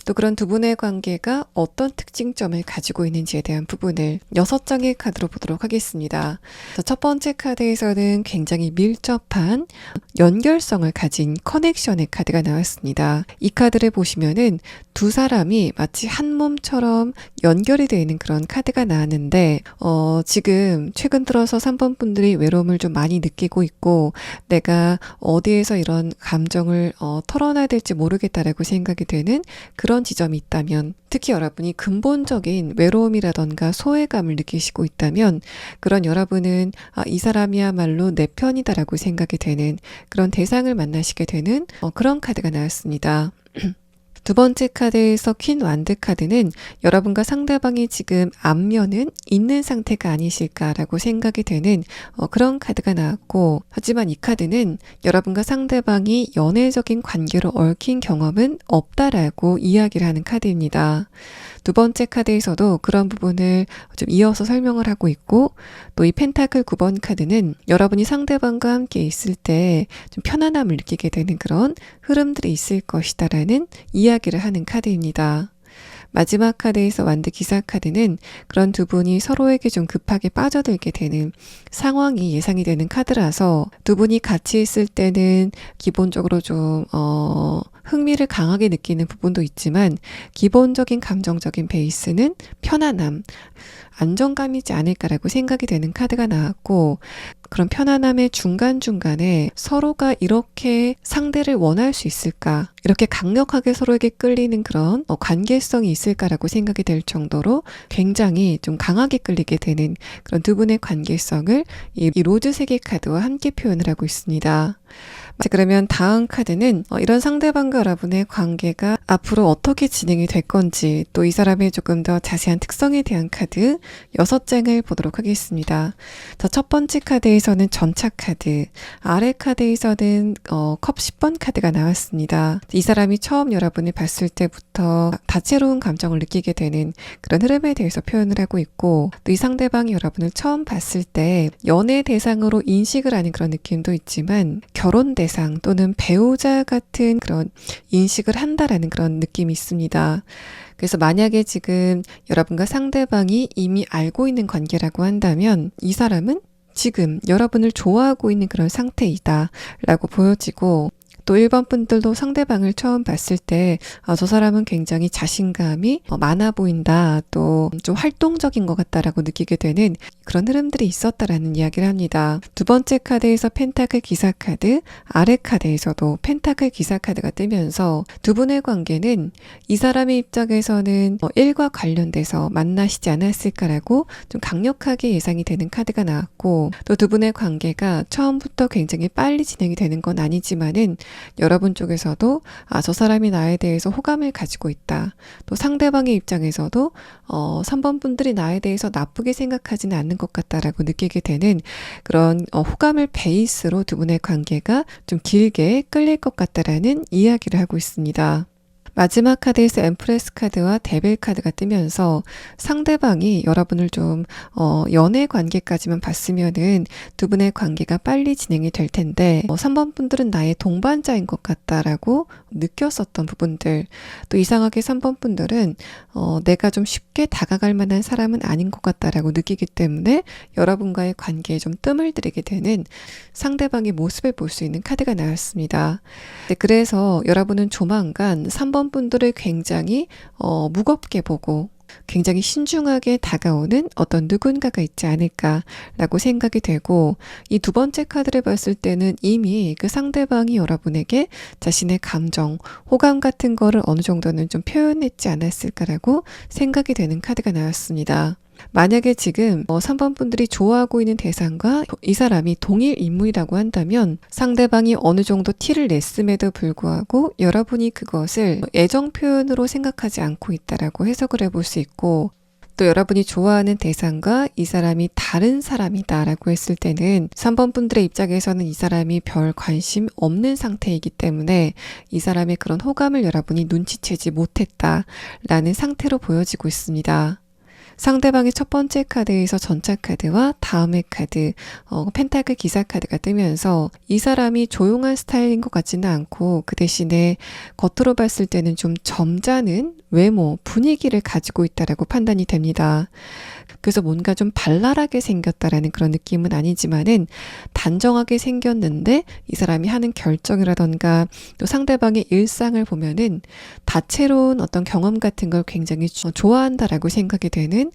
또 그런 두 분의 관계가 어떤 특징점을 가지고 있는지에 대한 부분을 6장의 카드로 보도록 하겠습니다. 첫 번째 카드에서는 굉장히 밀접한 연결성을 가진 커넥션의 카드가 나왔습니다. 이 카드를 보시면은 두 사람이 마치 한 몸처럼 연결이 되어 있는 그런 카드가 나왔는데 지금 최근 들어서 3번 분들이 외로움을 좀 많이 느끼고 있고 내가 어디에서 이런 감정을 털어놔야 될지 모르겠다라고 생각이 되는 그런 그런 지점이 있다면, 특히 여러분이 근본적인 외로움이라던가 소외감을 느끼시고 있다면 그런 여러분은 이 사람이야말로 내 편이다라고 생각이 되는 그런 대상을 만나시게 되는 그런 카드가 나왔습니다. 두 번째 카드에서 퀸 완드 카드는 여러분과 상대방이 지금 안면은 있는 상태가 아니실까라고 생각이 되는 그런 카드가 나왔고, 하지만 이 카드는 여러분과 상대방이 연애적인 관계로 얽힌 경험은 없다라고 이야기를 하는 카드입니다. 두 번째 카드에서도 그런 부분을 좀 이어서 설명을 하고 있고, 또 이 펜타클 9번 카드는 여러분이 상대방과 함께 있을 때 좀 편안함을 느끼게 되는 그런 흐름들이 있을 것이다라는 이야기를 하는 카드입니다. 마지막 카드에서 완드 기사 카드는 그런 두 분이 서로에게 좀 급하게 빠져들게 되는 상황이 예상이 되는 카드라서, 두 분이 같이 있을 때는 기본적으로 좀 흥미를 강하게 느끼는 부분도 있지만 기본적인 감정적인 베이스는 편안함, 안정감이지 않을까라고 생각이 되는 카드가 나왔고, 그런 편안함의 중간중간에 서로가 이렇게 상대를 원할 수 있을까, 이렇게 강력하게 서로에게 끌리는 그런 관계성이 있을까라고 생각이 될 정도로 굉장히 좀 강하게 끌리게 되는 그런 두 분의 관계성을 이 로즈 세계 카드와 함께 표현을 하고 있습니다. 자, 그러면 다음 카드는 이런 상대방과 여러분의 관계가 앞으로 어떻게 진행이 될 건지, 또 이 사람의 조금 더 자세한 특성에 대한 카드 6장을 보도록 하겠습니다. 자, 첫 번째 카드에서는 전차 카드, 아래 카드에서는 컵 10번 카드가 나왔습니다. 이 사람이 처음 여러분을 봤을 때부터 다채로운 감정을 느끼게 되는 그런 흐름에 대해서 표현을 하고 있고, 또 이 상대방이 여러분을 처음 봤을 때 연애 대상으로 인식을 하는 그런 느낌도 있지만 결혼 대상 또는 배우자 같은 그런 인식을 한다라는 그런 느낌이 있습니다. 그래서 만약에 지금 여러분과 상대방이 이미 알고 있는 관계라고 한다면 이 사람은 지금 여러분을 좋아하고 있는 그런 상태이다 라고 보여지고, 또 1번 분들도 상대방을 처음 봤을 때 저 사람은 굉장히 자신감이 많아 보인다, 또 좀 활동적인 것 같다라고 느끼게 되는 그런 흐름들이 있었다라는 이야기를 합니다. 두 번째 카드에서 펜타클 기사 카드, 아래 카드에서도 펜타클 기사 카드가 뜨면서 두 분의 관계는 이 사람의 입장에서는 일과 관련돼서 만나시지 않았을까라고 좀 강력하게 예상이 되는 카드가 나왔고, 또 두 분의 관계가 처음부터 굉장히 빨리 진행이 되는 건 아니지만은 여러분 쪽에서도 저 사람이 나에 대해서 호감을 가지고 있다, 또 상대방의 입장에서도 3번 분들이 나에 대해서 나쁘게 생각하지는 않는 것 같다라고 느끼게 되는 그런 호감을 베이스로 두 분의 관계가 좀 길게 끌릴 것 같다라는 이야기를 하고 있습니다. 마지막 카드에서 엠프레스 카드와 데빌 카드가 뜨면서 상대방이 여러분을 좀 연애 관계까지만 봤으면은 두 분의 관계가 빨리 진행이 될 텐데 3번 분들은 나의 동반자인 것 같다라고 느꼈었던 부분들, 또 이상하게 3번 분들은 내가 좀 쉽게 다가갈 만한 사람은 아닌 것 같다라고 느끼기 때문에 여러분과의 관계에 좀 뜸을 들이게 되는 상대방의 모습을 볼 수 있는 카드가 나왔습니다. 네, 그래서 여러분은 조만간 3번 분들을 굉장히 무겁게 보고 굉장히 신중하게 다가오는 어떤 누군가가 있지 않을까라고 생각이 되고, 이 두 번째 카드를 봤을 때는 이미 그 상대방이 여러분에게 자신의 감정, 호감 같은 거를 어느 정도는 좀 표현했지 않았을까라고 생각이 되는 카드가 나왔습니다. 만약에 지금 3번 분들이 좋아하고 있는 대상과 이 사람이 동일 인물이라고 한다면 상대방이 어느 정도 티를 냈음에도 불구하고 여러분이 그것을 애정 표현으로 생각하지 않고 있다라고 해석을 해볼 수 있고, 또 여러분이 좋아하는 대상과 이 사람이 다른 사람이다라고 했을 때는 3번 분들의 입장에서는 이 사람이 별 관심 없는 상태이기 때문에 이 사람의 그런 호감을 여러분이 눈치채지 못했다라는 상태로 보여지고 있습니다. 상대방의 첫 번째 카드에서 전차 카드와 다음의 카드, 펜타클 기사 카드가 뜨면서 이 사람이 조용한 스타일인 것 같지는 않고 그 대신에 겉으로 봤을 때는 좀 점잖은 외모, 분위기를 가지고 있다라고 판단이 됩니다. 그래서 뭔가 좀 발랄하게 생겼다라는 그런 느낌은 아니지만은 단정하게 생겼는데 이 사람이 하는 결정이라던가 또 상대방의 일상을 보면은 다채로운 어떤 경험 같은 걸 굉장히 좋아한다라고 생각이 되는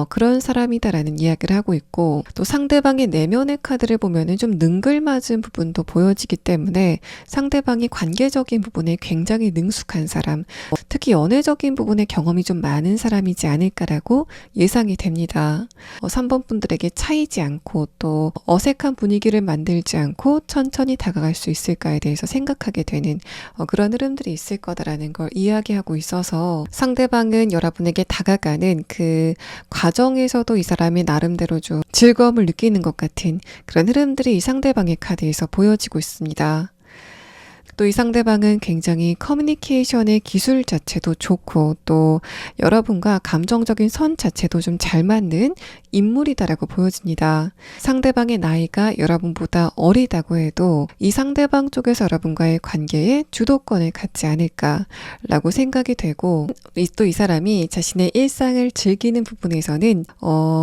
그런 사람이다라는 이야기를 하고 있고, 또 상대방의 내면의 카드를 보면은 좀 능글맞은 부분도 보여지기 때문에 상대방이 관계적인 부분에 굉장히 능숙한 사람, 특히 연애적인 부분에 경험이 좀 많은 사람이지 않을까라고 예상이 됩니다. 3번 분들에게 차이지 않고 또 어색한 분위기를 만들지 않고 천천히 다가갈 수 있을까에 대해서 생각하게 되는 그런 흐름들이 있을 거다라는 걸 이야기하고 있어서, 상대방은 여러분에게 다가가는 그 과정에서도 이 사람이 나름대로 좀 즐거움을 느끼는 것 같은 그런 흐름들이 이 상대방의 카드에서 보여지고 있습니다. 또 이 상대방은 굉장히 커뮤니케이션의 기술 자체도 좋고 또 여러분과 감정적인 선 자체도 좀 잘 맞는 인물이다라고 보여집니다. 상대방의 나이가 여러분보다 어리다고 해도 이 상대방 쪽에서 여러분과의 관계에 주도권을 갖지 않을까라고 생각이 되고, 또 이 사람이 자신의 일상을 즐기는 부분에서는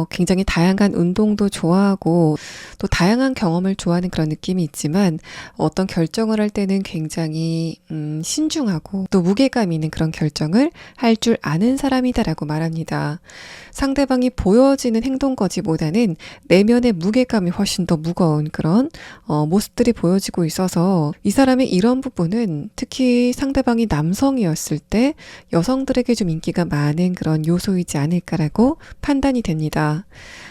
굉장히 다양한 운동도 좋아하고 또 다양한 경험을 좋아하는 그런 느낌이 있지만, 어떤 결정을 할 때는 굉장히 신중하고 또 무게감 있는 그런 결정을 할 줄 아는 사람이다라고 말합니다. 상대방이 보여지는 행동거지보다는 내면의 무게감이 훨씬 더 무거운 그런 모습들이 보여지고 있어서, 이 사람의 이런 부분은 특히 상대방이 남성이었을 때 여성들에게 좀 인기가 많은 그런 요소이지 않을까라고 판단이 됩니다.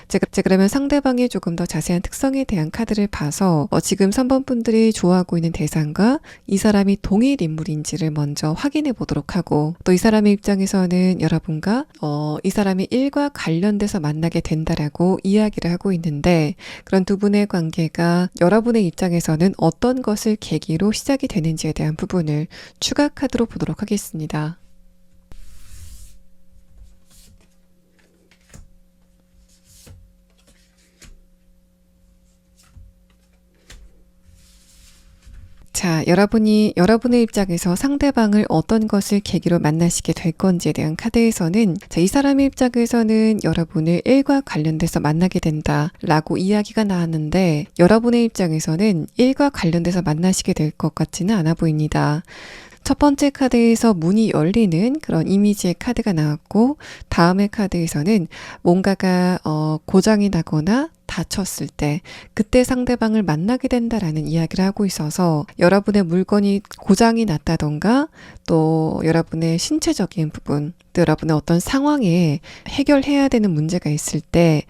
제가 그러면 상대방의 조금 더 자세한 특성에 대한 카드를 봐서 지금 3번 분들이 좋아하고 있는 대상과 이 사람이 동일 인물인지를 먼저 확인해 보도록 하고, 또 이 사람의 입장에서는 여러분과 이 사람이 일과 관련돼서 만나게 된다라고 이야기를 하고 있는데, 그런 두 분의 관계가 여러분의 입장에서는 어떤 것을 계기로 시작이 되는지에 대한 부분을 추가 카드로 보도록 하겠습니다. 자, 여러분의 입장에서 상대방을 어떤 것을 계기로 만나시게 될 건지에 대한 카드에서는, 이 사람의 입장에서는 여러분을 일과 관련돼서 만나게 된다라고 이야기가 나왔는데, 여러분의 입장에서는 일과 관련돼서 만나시게 될 것 같지는 않아 보입니다. 첫 번째 카드에서 문이 열리는 그런 이미지의 카드가 나왔고, 다음의 카드에서는 뭔가가 고장이 나거나 다쳤을 때 그때 상대방을 만나게 된다라는 이야기를 하고 있어서, 여러분의 물건이 고장이 났다던가 또 여러분의 신체적인 부분, 또 여러분의 어떤 상황에 해결해야 되는 문제가 있을 때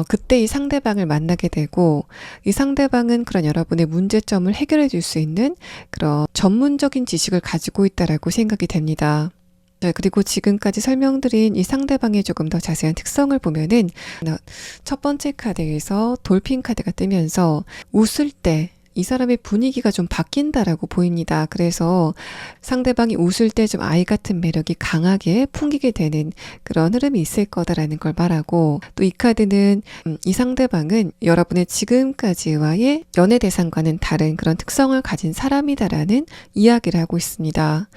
그때 이 상대방을 만나게 되고, 이 상대방은 그런 여러분의 문제점을 해결해 줄 수 있는 그런 전문적인 지식을 가지고 있다라고 생각이 됩니다. 네, 그리고 지금까지 설명드린 이 상대방의 조금 더 자세한 특성을 보면은, 첫 번째 카드에서 돌핀 카드가 뜨면서 웃을 때 이 사람의 분위기가 좀 바뀐다라고 보입니다. 그래서 상대방이 웃을 때 좀 아이 같은 매력이 강하게 풍기게 되는 그런 흐름이 있을 거다라는 걸 말하고, 또 이 카드는 이 상대방은 여러분의 지금까지와의 연애 대상과는 다른 그런 특성을 가진 사람이다라는 이야기를 하고 있습니다.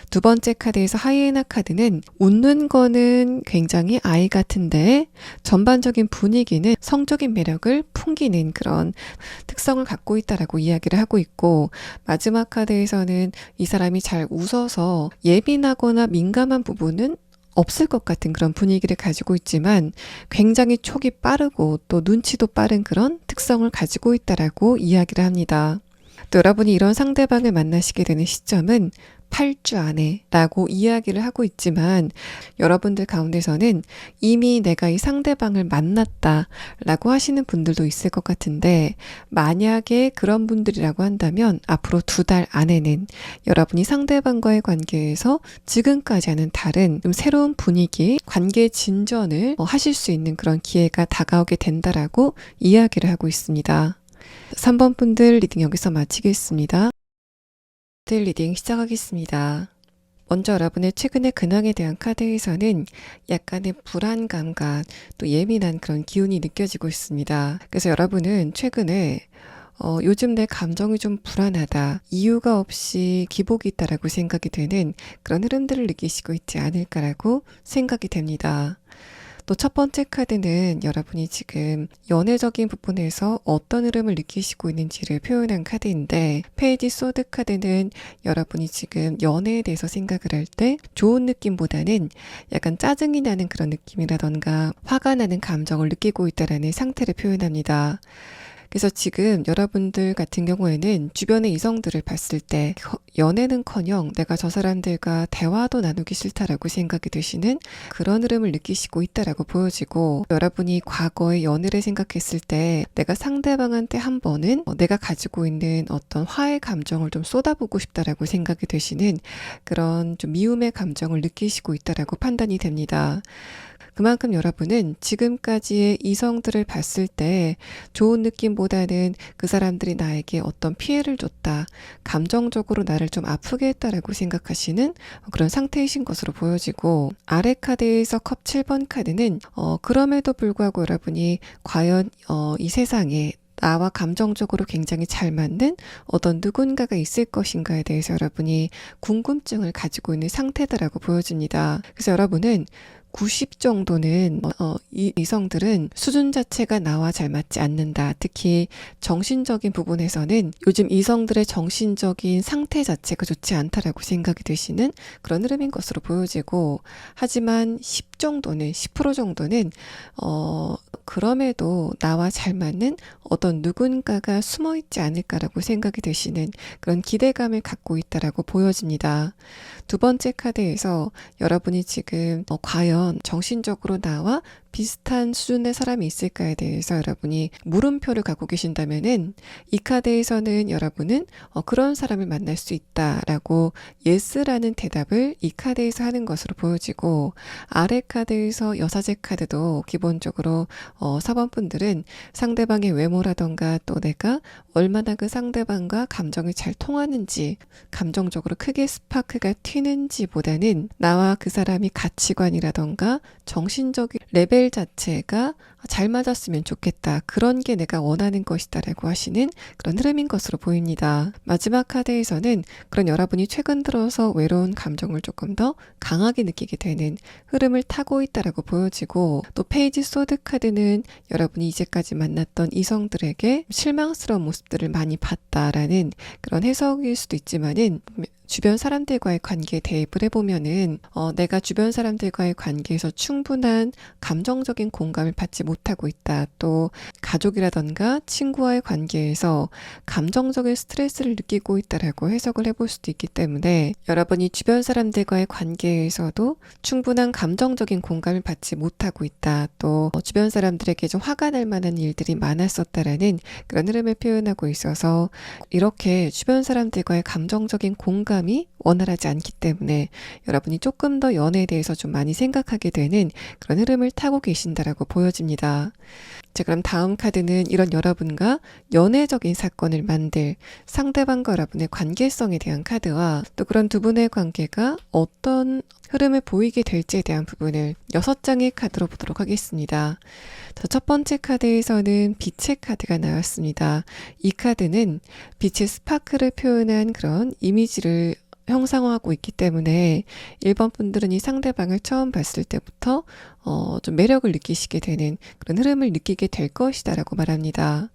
두 번째 카드에서 하이에나 카드는 웃는 거는 굉장히 아이 같은데 전반적인 분위기는 성적인 매력을 풍기는 그런 특성을 갖고 있다라고 이야기를 하고 있고, 마지막 카드에서는 이 사람이 잘 웃어서 예민하거나 민감한 부분은 없을 것 같은 그런 분위기를 가지고 있지만 굉장히 촉이 빠르고 또 눈치도 빠른 그런 특성을 가지고 있다라고 이야기를 합니다. 또 여러분이 이런 상대방을 만나시게 되는 시점은 8주 안에 라고 이야기를 하고 있지만, 여러분들 가운데서는 이미 내가 이 상대방을 만났다 라고 하시는 분들도 있을 것 같은데, 만약에 그런 분들이라고 한다면 앞으로 2달 안에는 여러분이 상대방과의 관계에서 지금까지와는 다른 좀 새로운 분위기, 관계 진전을 하실 수 있는 그런 기회가 다가오게 된다라고 이야기를 하고 있습니다. 3번 분들 리딩 여기서 마치겠습니다. 리딩 시작하겠습니다. 먼저 여러분의 최근의 근황에 대한 카드에서는 약간의 불안감과 또 예민한 그런 기운이 느껴지고 있습니다. 그래서 여러분은 최근에 요즘 내 감정이 좀 불안하다, 이유가 없이 기복이 있다라고 생각이 되는 그런 흐름들을 느끼시고 있지 않을까라고 생각이 됩니다. 또 첫 번째 카드는 여러분이 지금 연애적인 부분에서 어떤 흐름을 느끼시고 있는지를 표현한 카드인데, 페이지 소드 카드는 여러분이 지금 연애에 대해서 생각을 할 때 좋은 느낌보다는 약간 짜증이 나는 그런 느낌이라던가 화가 나는 감정을 느끼고 있다라는 상태를 표현합니다. 그래서 지금 여러분들 같은 경우에는 주변의 이성들을 봤을 때 연애는커녕 내가 저 사람들과 대화도 나누기 싫다라고 생각이 드시는 그런 흐름을 느끼시고 있다라고 보여지고, 여러분이 과거의 연애를 생각했을 때 내가 상대방한테 한 번은 내가 가지고 있는 어떤 화의 감정을 좀 쏟아보고 싶다라고 생각이 되시는 그런 좀 미움의 감정을 느끼시고 있다라고 판단이 됩니다. 그만큼 여러분은 지금까지의 이성들을 봤을 때 좋은 느낌보다는 그 사람들이 나에게 어떤 피해를 줬다, 감정적으로 나를 좀 아프게 했다라고 생각하시는 그런 상태이신 것으로 보여지고, 아래 카드에서 컵 7번 카드는 그럼에도 불구하고 여러분이 과연 이 세상에 나와 감정적으로 굉장히 잘 맞는 어떤 누군가가 있을 것인가에 대해서 여러분이 궁금증을 가지고 있는 상태다라고 보여집니다. 그래서 여러분은 90 정도는 이 이성들은 수준 자체가 나와 잘 맞지 않는다. 특히 정신적인 부분에서는 요즘 이성들의 정신적인 상태 자체가 좋지 않다라고 생각이 되시는 그런 흐름인 것으로 보여지고, 하지만 10 정도는 10% 정도는 그럼에도 나와 잘 맞는 어떤 누군가가 숨어 있지 않을까라고 생각이 되시는 그런 기대감을 갖고 있다라고 보여집니다. 두 번째 카드에서 여러분이 지금 과연 정신적으로 나와 비슷한 수준의 사람이 있을까에 대해서 여러분이 물음표를 갖고 계신다면은, 이 카드에서는 여러분은 그런 사람을 만날 수 있다라고 예스라는 대답을 이 카드에서 하는 것으로 보여지고, 아래 카드에서 여사제 카드도 기본적으로 4번 분들은 상대방의 외모라던가 또 내가 얼마나 그 상대방과 감정이 잘 통하는지, 감정적으로 크게 스파크가 튀는지 보다는 나와 그 사람이 가치관이라던가 정신적인 레벨 자체가 잘 맞았으면 좋겠다, 그런 게 내가 원하는 것이다 라고 하시는 그런 흐름인 것으로 보입니다. 마지막 카드에서는 그런 여러분이 최근 들어서 외로운 감정을 조금 더 강하게 느끼게 되는 흐름을 타고 있다라고 보여지고, 또 페이지 소드 카드는 여러분이 이제까지 만났던 이성들에게 실망스러운 모습들을 많이 봤다라는 그런 해석일 수도 있지만은, 주변 사람들과의 관계에 대입을 해보면은 내가 주변 사람들과의 관계에서 충분한 감정적인 공감을 받지 못하고 있다, 또 가족이라던가 친구와의 관계에서 감정적인 스트레스를 느끼고 있다라고 해석을 해볼 수도 있기 때문에, 여러분이 주변 사람들과의 관계에서도 충분한 감정적인 공감을 받지 못하고 있다, 또 주변 사람들에게 좀 화가 날 만한 일들이 많았었다라는 그런 흐름을 표현하고 있어서, 이렇게 주변 사람들과의 감정적인 공감이 원활하지 않기 때문에 여러분이 조금 더 연애에 대해서 좀 많이 생각하게 되는 그런 흐름을 타고 계신다라고 보여집니다. 자, 그럼 다음 카드는 이런 여러분과 연애적인 사건을 만들 상대방과 여러분의 관계성에 대한 카드와, 또 그런 두 분의 관계가 어떤 흐름을 보이게 될지에 대한 부분을 6장의 카드로 보도록 하겠습니다. 자, 첫 번째 카드에서는 빛의 카드가 나왔습니다. 이 카드는 빛의 스파크를 표현한 그런 이미지를 형상화하고 있기 때문에 1번 분들은 이 상대방을 처음 봤을 때부터 좀 매력을 느끼시게 되는 그런 흐름을 느끼게 될 것이다 라고 말합니다.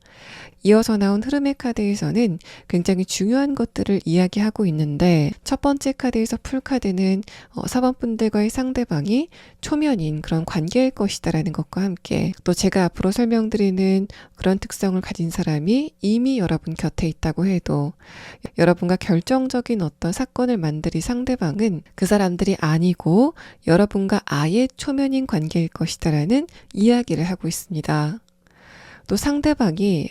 이어서 나온 흐름의 카드에서는 굉장히 중요한 것들을 이야기하고 있는데, 첫 번째 카드에서 풀카드는 4번 분들과의 상대방이 초면인 그런 관계일 것이다라는 것과 함께, 또 제가 앞으로 설명드리는 그런 특성을 가진 사람이 이미 여러분 곁에 있다고 해도 여러분과 결정적인 어떤 사건을 만들이 상대방은 그 사람들이 아니고 여러분과 아예 초면인 관계일 것이다라는 이야기를 하고 있습니다. 또 상대방이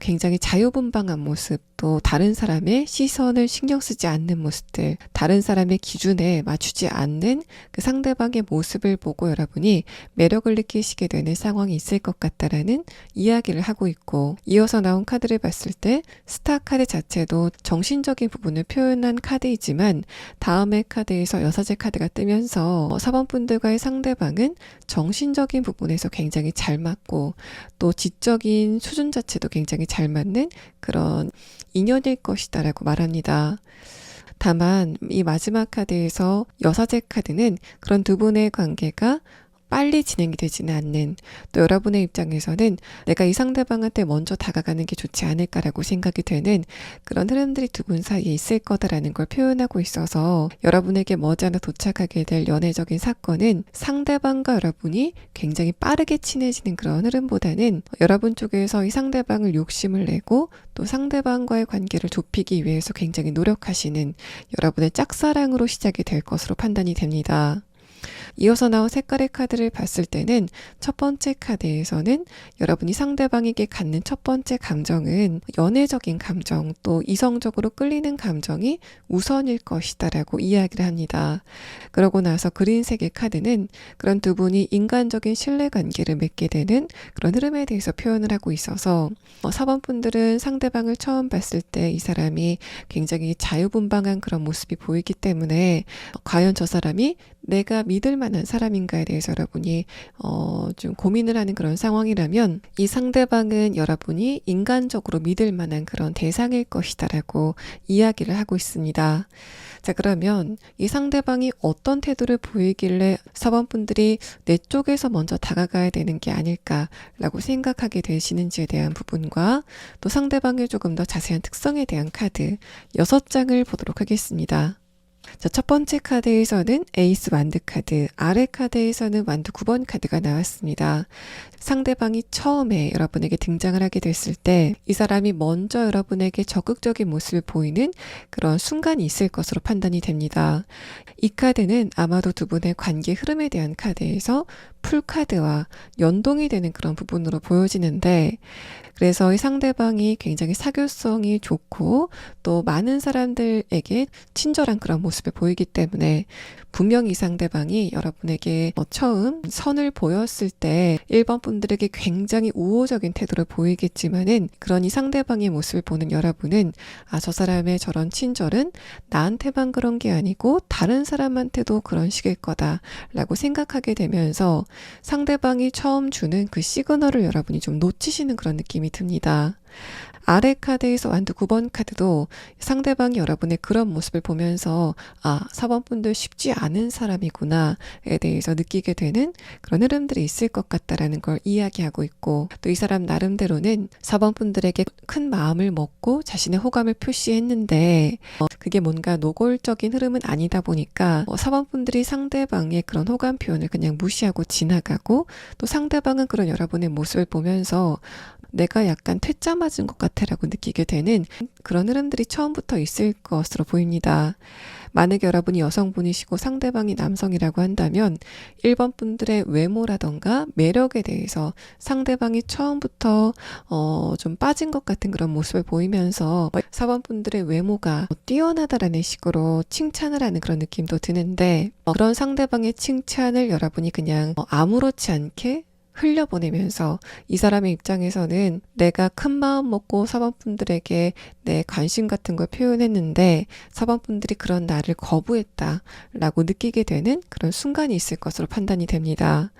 굉장히 자유분방한 모습, 또 다른 사람의 시선을 신경 쓰지 않는 모습들, 다른 사람의 기준에 맞추지 않는 그 상대방의 모습을 보고 여러분이 매력을 느끼시게 되는 상황이 있을 것 같다라는 이야기를 하고 있고, 이어서 나온 카드를 봤을 때 스타 카드 자체도 정신적인 부분을 표현한 카드이지만, 다음의 카드에서 여사제 카드가 뜨면서 4번 분들과의 상대방은 정신적인 부분에서 굉장히 잘 맞고, 또 지적인 수준 자체도 굉장히 잘 맞는 그런 인연일 것이다 라고 말합니다. 다만 이 마지막 카드에서 여사제 카드는 그런 두 분의 관계가 빨리 진행이 되지는 않는, 또 여러분의 입장에서는 내가 이 상대방한테 먼저 다가가는 게 좋지 않을까라고 생각이 되는 그런 흐름들이 두 분 사이에 있을 거다라는 걸 표현하고 있어서 여러분에게 머지않아 도착하게 될 연애적인 사건은 상대방과 여러분이 굉장히 빠르게 친해지는 그런 흐름보다는 여러분 쪽에서 이 상대방을 욕심을 내고 또 상대방과의 관계를 좁히기 위해서 굉장히 노력하시는 여러분의 짝사랑으로 시작이 될 것으로 판단이 됩니다. 이어서 나온 색깔의 카드를 봤을 때는 첫 번째 카드에서는 여러분이 상대방에게 갖는 첫 번째 감정은 연애적인 감정, 또 이성적으로 끌리는 감정이 우선일 것이다 라고 이야기를 합니다. 그러고 나서 그린 색의 카드는 그런 두 분이 인간적인 신뢰관계를 맺게 되는 그런 흐름에 대해서 표현을 하고 있어서 4번 분들은 상대방을 처음 봤을 때 이 사람이 굉장히 자유분방한 그런 모습이 보이기 때문에 과연 저 사람이 내가 믿을 만한 사람인가에 대해서 여러분이 좀 고민을 하는 그런 상황이라면 이 상대방은 여러분이 인간적으로 믿을 만한 그런 대상일 것이다 라고 이야기를 하고 있습니다. 자, 그러면 이 상대방이 어떤 태도를 보이길래 4번 분들이 내 쪽에서 먼저 다가가야 되는 게 아닐까라고 생각하게 되시는지에 대한 부분과 또 상대방의 조금 더 자세한 특성에 대한 카드 6장을 보도록 하겠습니다. 자, 첫 번째 카드에서는 에이스 완드 카드, 아래 카드에서는 완드 9번 카드가 나왔습니다. 상대방이 처음에 여러분에게 등장을 하게 됐을 때 이 사람이 먼저 여러분에게 적극적인 모습을 보이는 그런 순간이 있을 것으로 판단이 됩니다. 이 카드는 아마도 두 분의 관계 흐름에 대한 카드에서 풀카드와 연동이 되는 그런 부분으로 보여지는데, 그래서 이 상대방이 굉장히 사교성이 좋고 또 많은 사람들에게 친절한 그런 모습을 보이기 때문에 분명히 이 상대방이 여러분에게 처음 선을 보였을 때 1번 분들에게 굉장히 우호적인 태도를 보이겠지만은 그런 이 상대방의 모습을 보는 여러분은 저 사람의 저런 친절은 나한테만 그런 게 아니고 다른 사람한테도 그런 식일 거다라고 생각하게 되면서 상대방이 처음 주는 그 시그널을 여러분이 좀 놓치시는 그런 느낌이 듭니다. 아래 카드에서 완드 9번 카드도 상대방이 여러분의 그런 모습을 보면서 4번 분들 쉽지 않은 사람이구나에 대해서 느끼게 되는 그런 흐름들이 있을 것 같다라는 걸 이야기하고 있고, 또 이 사람 나름대로는 4번 분들에게 큰 마음을 먹고 자신의 호감을 표시했는데 그게 뭔가 노골적인 흐름은 아니다 보니까 4번 분들이 상대방의 그런 호감 표현을 그냥 무시하고 지나가고, 또 상대방은 그런 여러분의 모습을 보면서 내가 약간 퇴짜 맞은 것 같아라고 느끼게 되는 그런 흐름들이 처음부터 있을 것으로 보입니다. 만약에 여러분이 여성분이시고 상대방이 남성이라고 한다면 1번 분들의 외모라던가 매력에 대해서 상대방이 처음부터 좀 빠진 것 같은 그런 모습을 보이면서 4번 분들의 외모가 뛰어나다라는 식으로 칭찬을 하는 그런 느낌도 드는데, 그런 상대방의 칭찬을 여러분이 그냥 아무렇지 않게 흘려보내면서 이 사람의 입장에서는 내가 큰 마음 먹고 4번 분들에게 내 관심 같은 걸 표현했는데 4번 분들이 그런 나를 거부했다라고 느끼게 되는 그런 순간이 있을 것으로 판단이 됩니다.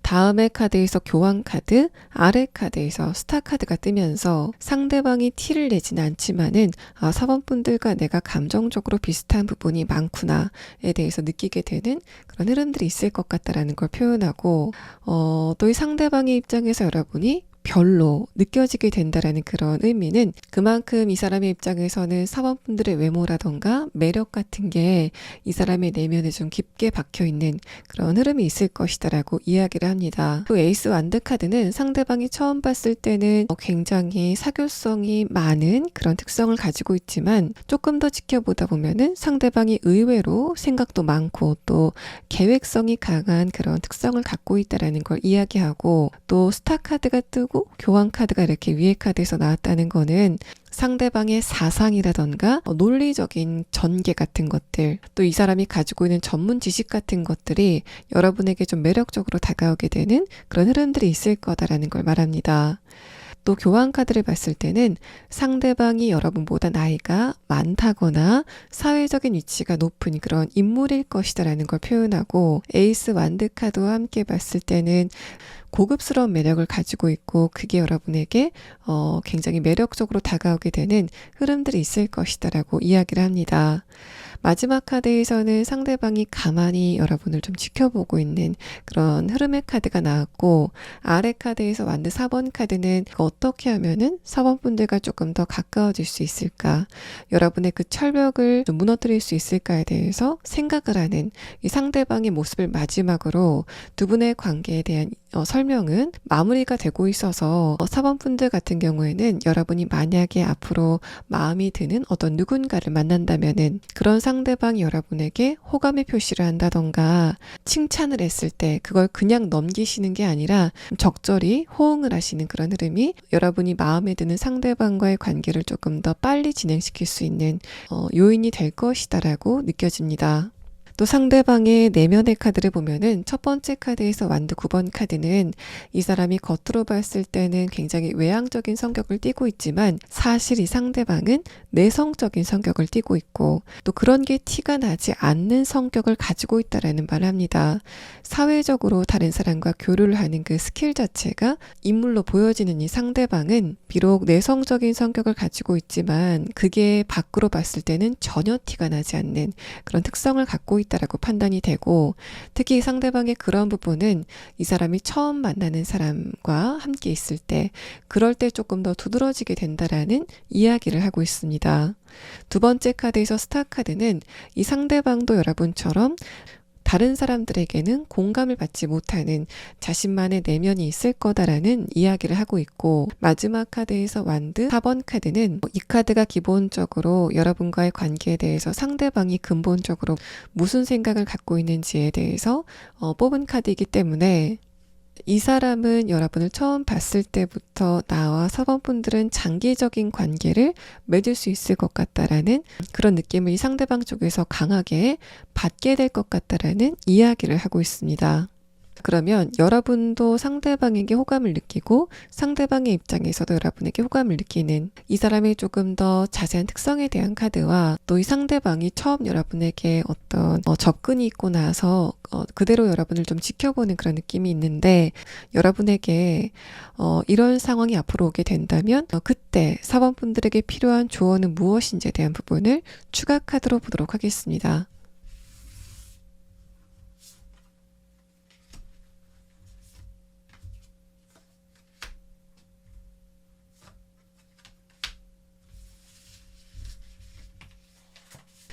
다음의 카드에서 교환 카드, 아래 카드에서 스타 카드가 뜨면서 상대방이 티를 내지는 않지만은 4번 분들과 내가 감정적으로 비슷한 부분이 많구나에 대해서 느끼게 되는 그런 흐름들이 있을 것 같다라는 걸 표현하고, 또 이 상대방의 입장에서 여러분이 별로 느껴지게 된다라는 그런 의미는 그만큼 이 사람의 입장에서는 4번 분들의 외모라던가 매력 같은 게 이 사람의 내면에 좀 깊게 박혀있는 그런 흐름이 있을 것이다라고 이야기를 합니다. 또 에이스 완드 카드는 상대방이 처음 봤을 때는 굉장히 사교성이 많은 그런 특성을 가지고 있지만 조금 더 지켜보다 보면은 상대방이 의외로 생각도 많고 또 계획성이 강한 그런 특성을 갖고 있다라는 걸 이야기하고, 또 스타 카드가 뜨고 교환 카드가 이렇게 위에 카드에서 나왔다는 거는 상대방의 사상이라던가 논리적인 전개 같은 것들, 또 이 사람이 가지고 있는 전문 지식 같은 것들이 여러분에게 좀 매력적으로 다가오게 되는 그런 흐름들이 있을 거다라는 걸 말합니다. 또 교환 카드를 봤을 때는 상대방이 여러분보다 나이가 많다거나 사회적인 위치가 높은 그런 인물일 것이다라는 걸 표현하고, 에이스 완드 카드와 함께 봤을 때는 고급스러운 매력을 가지고 있고 그게 여러분에게 굉장히 매력적으로 다가오게 되는 흐름들이 있을 것이다라고 이야기를 합니다. 마지막 카드에서는 상대방이 가만히 여러분을 좀 지켜보고 있는 그런 흐름의 카드가 나왔고, 아래 카드에서 완드 4번 카드는 어떻게 하면은 4번 분들과 조금 더 가까워질 수 있을까, 여러분의 그 철벽을 좀 무너뜨릴 수 있을까에 대해서 생각을 하는 이 상대방의 모습을 마지막으로 두 분의 관계에 대한 설명은 마무리가 되고 있어서 4번 분들 같은 경우에는 여러분이 만약에 앞으로 마음이 드는 어떤 누군가를 만난다면은 그런 상대방이 여러분에게 호감의 표시를 한다던가 칭찬을 했을 때 그걸 그냥 넘기시는 게 아니라 적절히 호응을 하시는 그런 흐름이 여러분이 마음에 드는 상대방과의 관계를 조금 더 빨리 진행시킬 수 있는 요인이 될 것이다라고 느껴집니다. 또 상대방의 내면의 카드를 보면은 첫 번째 카드에서 완드 9번 카드는 이 사람이 겉으로 봤을 때는 굉장히 외향적인 성격을 띠고 있지만 사실 이 상대방은 내성적인 성격을 띠고 있고 또 그런 게 티가 나지 않는 성격을 가지고 있다라는 말을 합니다. 사회적으로 다른 사람과 교류를 하는 그 스킬 자체가 인물로 보여지는 이 상대방은 비록 내성적인 성격을 가지고 있지만 그게 밖으로 봤을 때는 전혀 티가 나지 않는 그런 특성을 갖고 있다라고 판단이 되고, 특히 상대방의 그런 부분은 이 사람이 처음 만나는 사람과 함께 있을 때 그럴 때 조금 더 두드러지게 된다라는 이야기를 하고 있습니다. 두 번째 카드에서 스타 카드는 이 상대방도 여러분처럼 다른 사람들에게는 공감을 받지 못하는 자신만의 내면이 있을 거다라는 이야기를 하고 있고, 마지막 카드에서 완드 4번 카드는 이 카드가 기본적으로 여러분과의 관계에 대해서 상대방이 근본적으로 무슨 생각을 갖고 있는지에 대해서 뽑은 카드이기 때문에 이 사람은 여러분을 처음 봤을 때부터 나와 4번 분들은 장기적인 관계를 맺을 수 있을 것 같다라는 그런 느낌을 이 상대방 쪽에서 강하게 받게 될 것 같다라는 이야기를 하고 있습니다. 그러면 여러분도 상대방에게 호감을 느끼고 상대방의 입장에서도 여러분에게 호감을 느끼는 이 사람의 조금 더 자세한 특성에 대한 카드와 또 이 상대방이 처음 여러분에게 어떤 접근이 있고 나서 그대로 여러분을 좀 지켜보는 그런 느낌이 있는데, 여러분에게 이런 상황이 앞으로 오게 된다면 그때 4번 분들에게 필요한 조언은 무엇인지에 대한 부분을 추가 카드로 보도록 하겠습니다.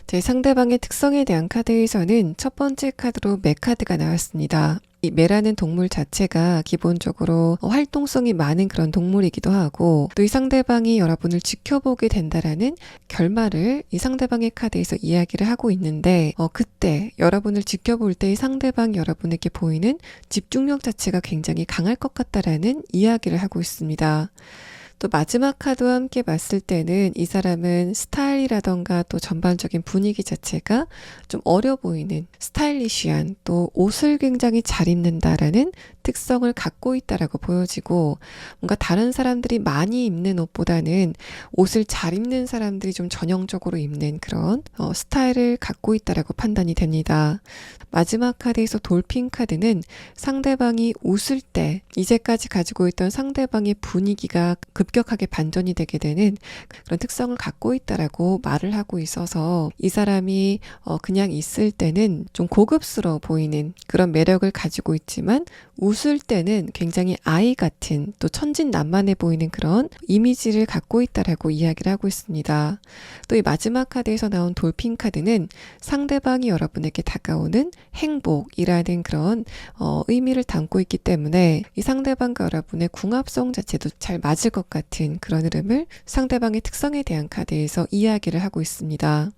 제 상대방의 특성에 대한 카드에서는 첫 번째 카드로 매 카드가 나왔습니다. 이 매라는 동물 자체가 기본적으로 활동성이 많은 그런 동물이기도 하고, 또 이 상대방이 여러분을 지켜보게 된다라는 결말을 이 상대방의 카드에서 이야기를 하고 있는데, 그때 여러분을 지켜볼 때 이 상대방이 여러분에게 보이는 집중력 자체가 굉장히 강할 것 같다라는 이야기를 하고 있습니다. 또 마지막 카드와 함께 봤을 때는 이 사람은 스타일이라던가 또 전반적인 분위기 자체가 좀 어려 보이는 스타일리시한, 또 옷을 굉장히 잘 입는다라는 특성을 갖고 있다라고 보여지고, 뭔가 다른 사람들이 많이 입는 옷보다는 옷을 잘 입는 사람들이 좀 전형적으로 입는 그런 스타일을 갖고 있다라고 판단이 됩니다. 마지막 카드에서 돌핀 카드는 상대방이 웃을 때 이제까지 가지고 있던 상대방의 분위기가 급격하게 반전이 되게 되는 그런 특성을 갖고 있다라고 말을 하고 있어서 이 사람이 그냥 있을 때는 좀 고급스러워 보이는 그런 매력을 가지고 있지만 웃을 때는 굉장히 아이 같은, 또 천진난만해 보이는 그런 이미지를 갖고 있다라고 이야기를 하고 있습니다. 또 이 마지막 카드에서 나온 돌핀 카드는 상대방이 여러분에게 다가오는 행복이라는 그런 의미를 담고 있기 때문에 이 상대방과 여러분의 궁합성 자체도 잘 맞을 것 같은 그런 흐름을 상대방의 특성에 대한 카드에서 이야기를 하고 있습니다.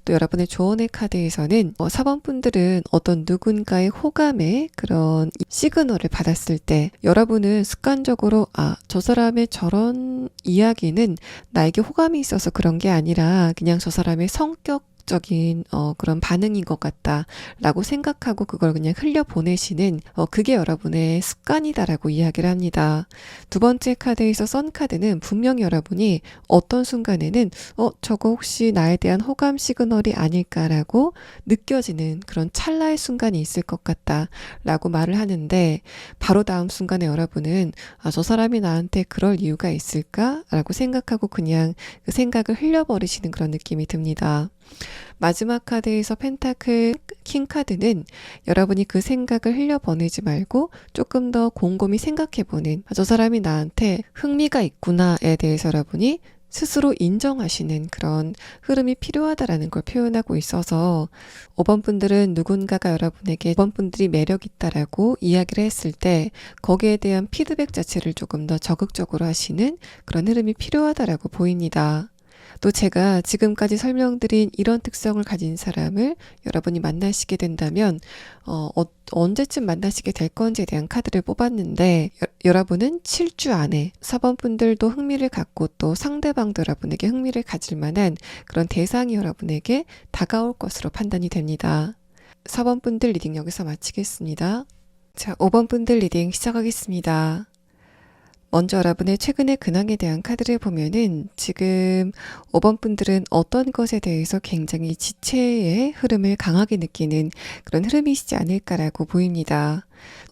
또 여러분의 조언의 카드에서는 4번 분들은 어떤 누군가의 호감의 그런 시그널을 받았을 때 여러분은 습관적으로 저 사람의 저런 이야기는 나에게 호감이 있어서 그런 게 아니라 그냥 저 사람의 성격적인 그런 반응인 것 같다 라고 생각하고 그걸 그냥 흘려보내시는 그게 여러분의 습관이다라고 이야기를 합니다. 두 번째 카드에서 선 카드는 분명히 여러분이 어떤 순간에는 저거 혹시 나에 대한 호감 시그널이 아닐까라고 느껴지는 그런 찰나의 순간이 있을 것 같다 라고 말을 하는데, 바로 다음 순간에 여러분은 저 사람이 나한테 그럴 이유가 있을까 라고 생각하고 그냥 그 생각을 흘려버리시는 그런 느낌이 듭니다. 마지막 카드에서 펜타클 킹 카드는 여러분이 그 생각을 흘려보내지 말고 조금 더 곰곰이 생각해보는, 저 사람이 나한테 흥미가 있구나에 대해서 여러분이 스스로 인정하시는 그런 흐름이 필요하다라는 걸 표현하고 있어서 5번 분들은 누군가가 여러분에게 5번 분들이 매력 있다라고 이야기를 했을 때 거기에 대한 피드백 자체를 조금 더 적극적으로 하시는 그런 흐름이 필요하다라고 보입니다. 또 제가 지금까지 설명드린 이런 특성을 가진 사람을 여러분이 만나시게 된다면 언제쯤 만나시게 될 건지에 대한 카드를 뽑았는데 여러분은 7주 안에 4번 분들도 흥미를 갖고 또 상대방도 여러분에게 흥미를 가질 만한 그런 대상이 여러분에게 다가올 것으로 판단이 됩니다. 4번 분들 리딩 여기서 마치겠습니다. 자, 5번 분들 리딩 시작하겠습니다. 먼저 여러분의 최근의 근황에 대한 카드를 보면은 지금 5번 분들은 어떤 것에 대해서 굉장히 지체의 흐름을 강하게 느끼는 그런 흐름이시지 않을까라고 보입니다.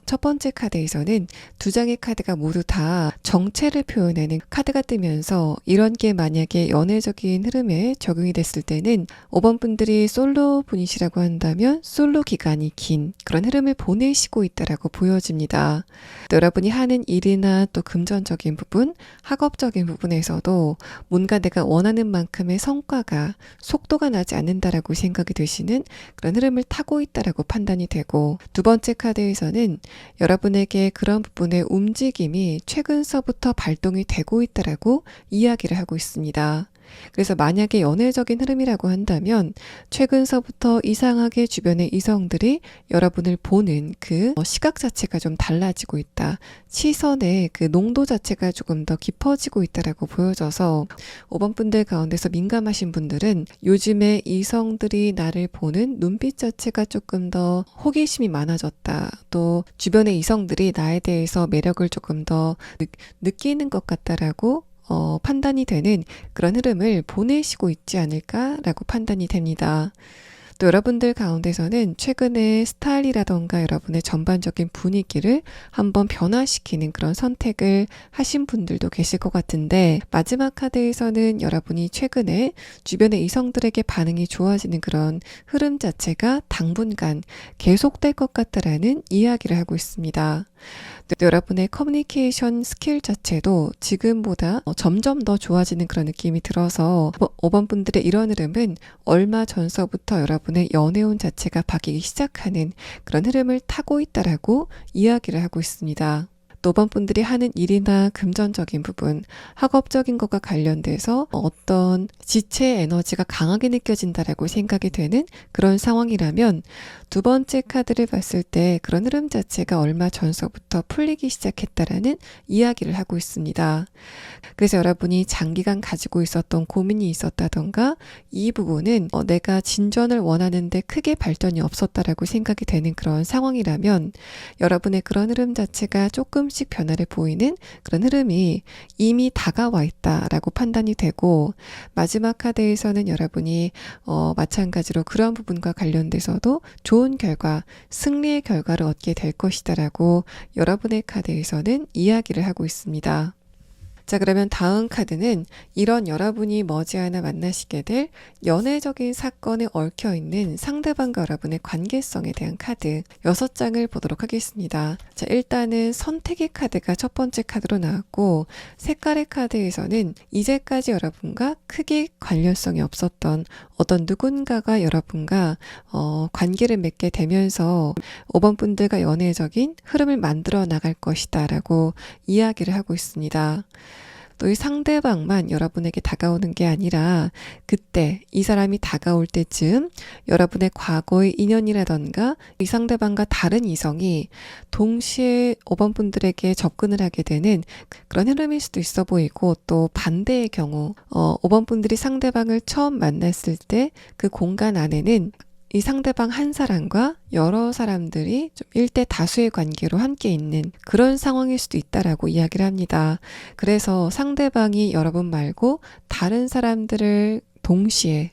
첫 번째 카드에서는 두 장의 카드가 모두 다 정체를 표현하는 카드가 뜨면서 이런 게 만약에 연애적인 흐름에 적용이 됐을 때는 5번 분들이 솔로 분이시라고 한다면 솔로 기간이 긴 그런 흐름을 보내시고 있다라고 보여집니다. 또 여러분이 하는 일이나 또 금전적인 부분, 학업적인 부분에서도 뭔가 내가 원하는 만큼의 성과가 속도가 나지 않는다라고 생각이 되시는 그런 흐름을 타고 있다라고 판단이 되고, 두 번째 카드에서는 여러분에게 그런 부분의 움직임이 최근서부터 발동이 되고 있다라고 이야기를 하고 있습니다. 그래서 만약에 연애적인 흐름이라고 한다면 최근서부터 이상하게 주변의 이성들이 여러분을 보는 그 시각 자체가 좀 달라지고 있다. 시선의 그 농도 자체가 조금 더 깊어지고 있다라고 보여져서 5번 분들 가운데서 민감하신 분들은 요즘에 이성들이 나를 보는 눈빛 자체가 조금 더 호기심이 많아졌다. 또 주변의 이성들이 나에 대해서 매력을 조금 더 느끼는 것 같다라고 판단이 되는 그런 흐름을 보내시고 있지 않을까라고 판단이 됩니다. 또 여러분들 가운데서는 최근에 스타일이라던가 여러분의 전반적인 분위기를 한번 변화시키는 그런 선택을 하신 분들도 계실 것 같은데, 마지막 카드에서는 여러분이 최근에 주변의 이성들에게 반응이 좋아지는 그런 흐름 자체가 당분간 계속될 것 같다라는 이야기를 하고 있습니다. 또 여러분의 커뮤니케이션 스킬 자체도 지금보다 점점 더 좋아지는 그런 느낌이 들어서 5번 분들의 이런 흐름은 얼마 전서부터 여러분의 연애운 자체가 바뀌기 시작하는 그런 흐름을 타고 있다라고 이야기를 하고 있습니다. 또 5번 분들이 하는 일이나 금전적인 부분, 학업적인 것과 관련돼서 어떤 지체 에너지가 강하게 느껴진다라고 생각이 되는 그런 상황이라면 두 번째 카드를 봤을 때 그런 흐름 자체가 얼마 전서부터 풀리기 시작했다라는 이야기를 하고 있습니다. 그래서 여러분이 장기간 가지고 있었던 고민이 있었다던가 이 부분은 내가 진전을 원하는데 크게 발전이 없었다라고 생각이 되는 그런 상황이라면 여러분의 그런 흐름 자체가 조금씩 변화를 보이는 그런 흐름이 이미 다가와 있다라고 판단이 되고, 마지막 카드에서는 여러분이 마찬가지로 그런 부분과 관련돼서도 좋은 결과, 승리의 결과를 얻게 될 것이다라고 여러분의 카드에서는 이야기를 하고 있습니다. 자, 그러면 다음 카드는 이런 여러분이 머지않아 만나시게 될 연애적인 사건에 얽혀있는 상대방과 여러분의 관계성에 대한 카드 6장을 보도록 하겠습니다. 자, 일단은 선택의 카드가 첫 번째 카드로 나왔고, 색깔의 카드에서는 이제까지 여러분과 크게 관련성이 없었던 어떤 누군가가 여러분과 관계를 맺게 되면서 5번 분들과 연애적인 흐름을 만들어 나갈 것이다 라고 이야기를 하고 있습니다. 또 이 상대방만 여러분에게 다가오는 게 아니라 그때 이 사람이 다가올 때쯤 여러분의 과거의 인연이라던가 이 상대방과 다른 이성이 동시에 5번 분들에게 접근을 하게 되는 그런 흐름일 수도 있어 보이고, 또 반대의 경우 5번 분들이 상대방을 처음 만났을 때 그 공간 안에는 이 상대방 한 사람과 여러 사람들이 좀 일대 다수의 관계로 함께 있는 그런 상황일 수도 있다라고 이야기를 합니다. 그래서 상대방이 여러분 말고 다른 사람들을 동시에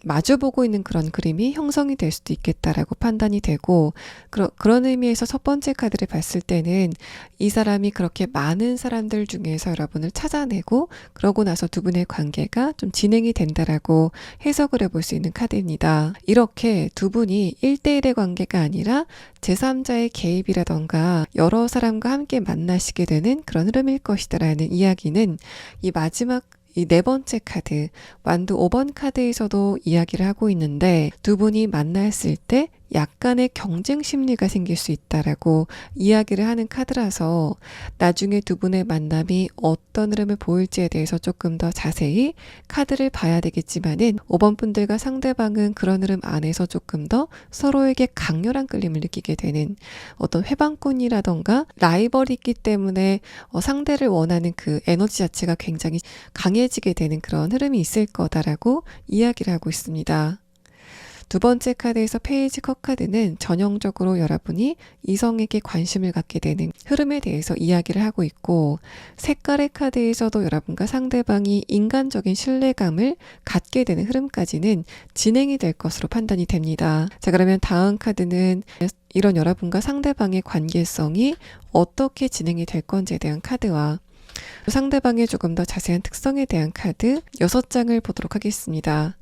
마주보고 있는 그런 그림이 형성이 될 수도 있겠다라고 판단이 되고, 그런 의미에서 첫 번째 카드를 봤을 때는 이 사람이 그렇게 많은 사람들 중에서 여러분을 찾아내고 그러고 나서 두 분의 관계가 좀 진행이 된다라고 해석을 해볼 수 있는 카드입니다. 이렇게 두 분이 1대1의 관계가 아니라 제3자의 개입이라던가 여러 사람과 함께 만나시게 되는 그런 흐름일 것이다라는 이야기는 이 마지막 이 네 번째 카드, 완두 5번 카드에서도 이야기를 하고 있는데, 두 분이 만났을 때 약간의 경쟁 심리가 생길 수 있다라고 이야기를 하는 카드라서 나중에 두 분의 만남이 어떤 흐름을 보일지에 대해서 조금 더 자세히 카드를 봐야 되겠지만은 5번 분들과 상대방은 그런 흐름 안에서 조금 더 서로에게 강렬한 끌림을 느끼게 되는 어떤 회방꾼이라던가 라이벌이 있기 때문에 상대를 원하는 그 에너지 자체가 굉장히 강해지게 되는 그런 흐름이 있을 거다라고 이야기를 하고 있습니다. 두 번째 카드에서 페이지 컵 카드는 전형적으로 여러분이 이성에게 관심을 갖게 되는 흐름에 대해서 이야기를 하고 있고, 색깔의 카드에서도 여러분과 상대방이 인간적인 신뢰감을 갖게 되는 흐름까지는 진행이 될 것으로 판단이 됩니다. 자, 그러면 다음 카드는 이런 여러분과 상대방의 관계성이 어떻게 진행이 될 건지에 대한 카드와 상대방의 조금 더 자세한 특성에 대한 카드 6장을 보도록 하겠습니다.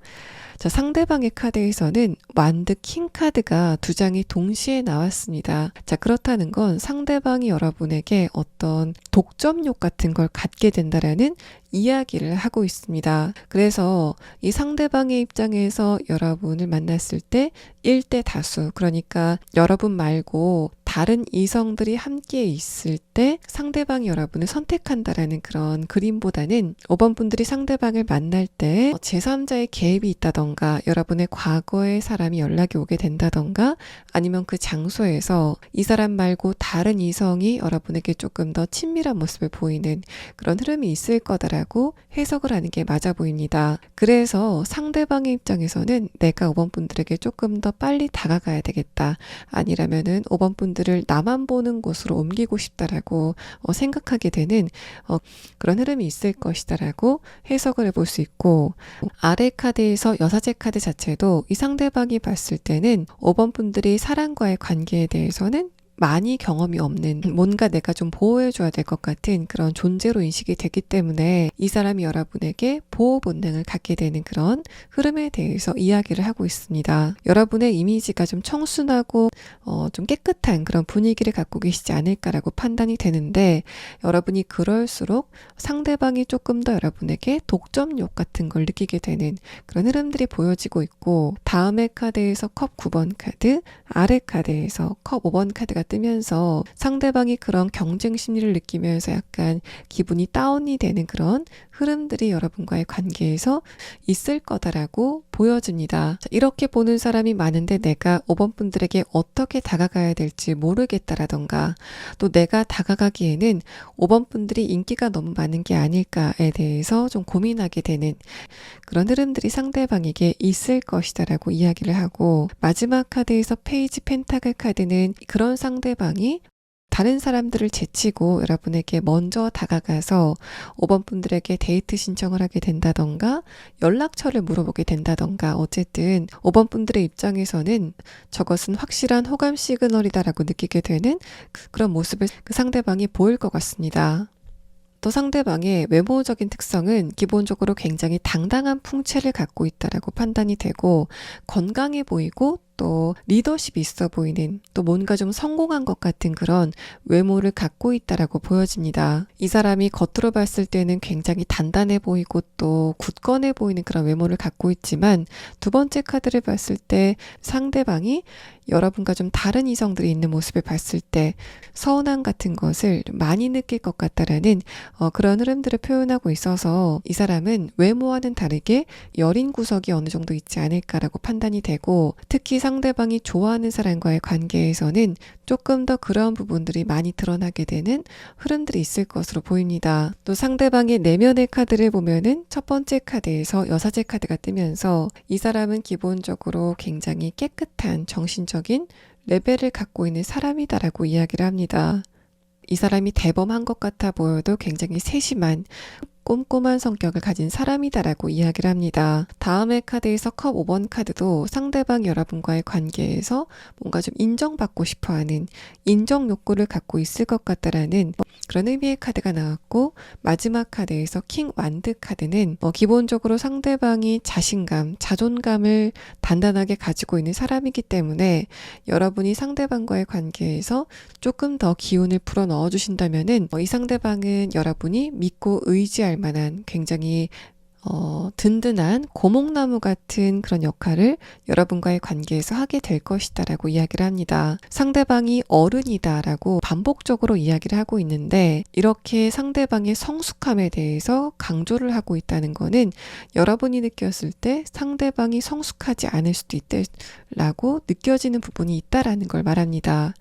자, 상대방의 카드에서는 완드 킹 카드가 2장이 동시에 나왔습니다. 자, 그렇다는 건 상대방이 여러분에게 어떤 독점욕 같은 걸 갖게 된다라는 이야기를 하고 있습니다. 그래서 이 상대방의 입장에서 여러분을 만났을 때 1대 다수, 그러니까 여러분 말고 다른 이성들이 함께 있을 때 상대방이 여러분을 선택한다라는 그런 그림보다는 5번 분들이 상대방을 만날 때 제3자의 개입이 있다던가 여러분의 과거의 사람이 연락이 오게 된다던가 아니면 그 장소에서 이 사람 말고 다른 이성이 여러분에게 조금 더 친밀한 모습을 보이는 그런 흐름이 있을 거다라고 해석을 하는 게 맞아 보입니다. 그래서 상대방의 입장에서는 내가 5번 분들에게 조금 더 빨리 다가가야 되겠다. 아니라면은 5번 분들을 나만 보는 곳으로 옮기고 싶다라고 생각하게 되는 그런 흐름이 있을 것이다라고 해석을 해볼 수 있고, 아래 카드에서 여사제 카드 자체도 이 상대방이 봤을 때는 5번 분들이 사랑과의 관계에 대해서는 많이 경험이 없는, 뭔가 내가 좀 보호해줘야 될 것 같은 그런 존재로 인식이 되기 때문에 이 사람이 여러분에게 보호 본능을 갖게 되는 그런 흐름에 대해서 이야기를 하고 있습니다. 여러분의 이미지가 좀 청순하고 좀 깨끗한 그런 분위기를 갖고 계시지 않을까라고 판단이 되는데, 여러분이 그럴수록 상대방이 조금 더 여러분에게 독점욕 같은 걸 느끼게 되는 그런 흐름들이 보여지고 있고, 다음의 카드에서 컵 9번 카드, 아래 카드에서 컵 5번 카드가 뜨면서 상대방이 그런 경쟁 심리를 느끼면서 약간 기분이 다운이 되는 그런 흐름들이 여러분과의 관계에서 있을 거다라고 보여집니다. 자, 이렇게 보는 사람이 많은데 내가 5번 분들에게 어떻게 다가가야 될지 모르겠다라던가, 또 내가 다가가기에는 5번 분들이 인기가 너무 많은 게 아닐까에 대해서 좀 고민하게 되는 그런 흐름들이 상대방에게 있을 것이다라고 이야기를 하고, 마지막 카드에서 페이지 펜타클 카드는 그런 상대방이 다른 사람들을 제치고 여러분에게 먼저 다가가서 5번 분들에게 데이트 신청을 하게 된다던가 연락처를 물어보게 된다던가, 어쨌든 5번 분들의 입장에서는 저것은 확실한 호감 시그널이다라고 느끼게 되는 그런 모습을 그 상대방이 보일 것 같습니다. 또 상대방의 외모적인 특성은 기본적으로 굉장히 당당한 풍채를 갖고 있다라고 판단이 되고, 건강해 보이고 또 리더십이 있어 보이는, 또 뭔가 좀 성공한 것 같은 그런 외모를 갖고 있다라고 보여집니다. 이 사람이 겉으로 봤을 때는 굉장히 단단해 보이고 또 굳건해 보이는 그런 외모를 갖고 있지만, 두 번째 카드를 봤을 때 상대방이 여러분과 좀 다른 이성들이 있는 모습을 봤을 때 서운함 같은 것을 많이 느낄 것 같다라는 그런 흐름들을 표현하고 있어서, 이 사람은 외모와는 다르게 여린 구석이 어느 정도 있지 않을까라고 판단이 되고, 특히 상대방이 좋아하는 사람과의 관계에서는 조금 더 그런 부분들이 많이 드러나게 되는 흐름들이 있을 것으로 보입니다. 또 상대방의 내면의 카드를 보면은 첫 번째 카드에서 여사제 카드가 뜨면서 이 사람은 기본적으로 굉장히 깨끗한 정신적인 레벨을 갖고 있는 사람이다라고 이야기를 합니다. 이 사람이 대범한 것 같아 보여도 굉장히 세심한 꼼꼼한 성격을 가진 사람이다라고 이야기를 합니다. 다음의 카드에서 컵 5번 카드도 상대방 여러분과의 관계에서 뭔가 좀 인정받고 싶어하는 인정 욕구를 갖고 있을 것 같다라는 그런 의미의 카드가 나왔고, 마지막 카드에서 킹 완드 카드는 기본적으로 상대방이 자신감, 자존감을 단단하게 가지고 있는 사람이기 때문에 여러분이 상대방과의 관계에서 조금 더 기운을 불어 넣어 주신다면은 이 상대방은 여러분이 믿고 의지할 만한 굉장히 든든한 고목나무 같은 그런 역할을 여러분과의 관계에서 하게 될 것이다 라고 이야기를 합니다. 상대방이 어른이다 라고 반복적으로 이야기를 하고 있는데, 이렇게 상대방의 성숙함에 대해서 강조를 하고 있다는 거는 여러분이 느꼈을 때 상대방이 성숙하지 않을 수도 있다 라고 느껴지는 부분이 있다라는 걸 말합니다.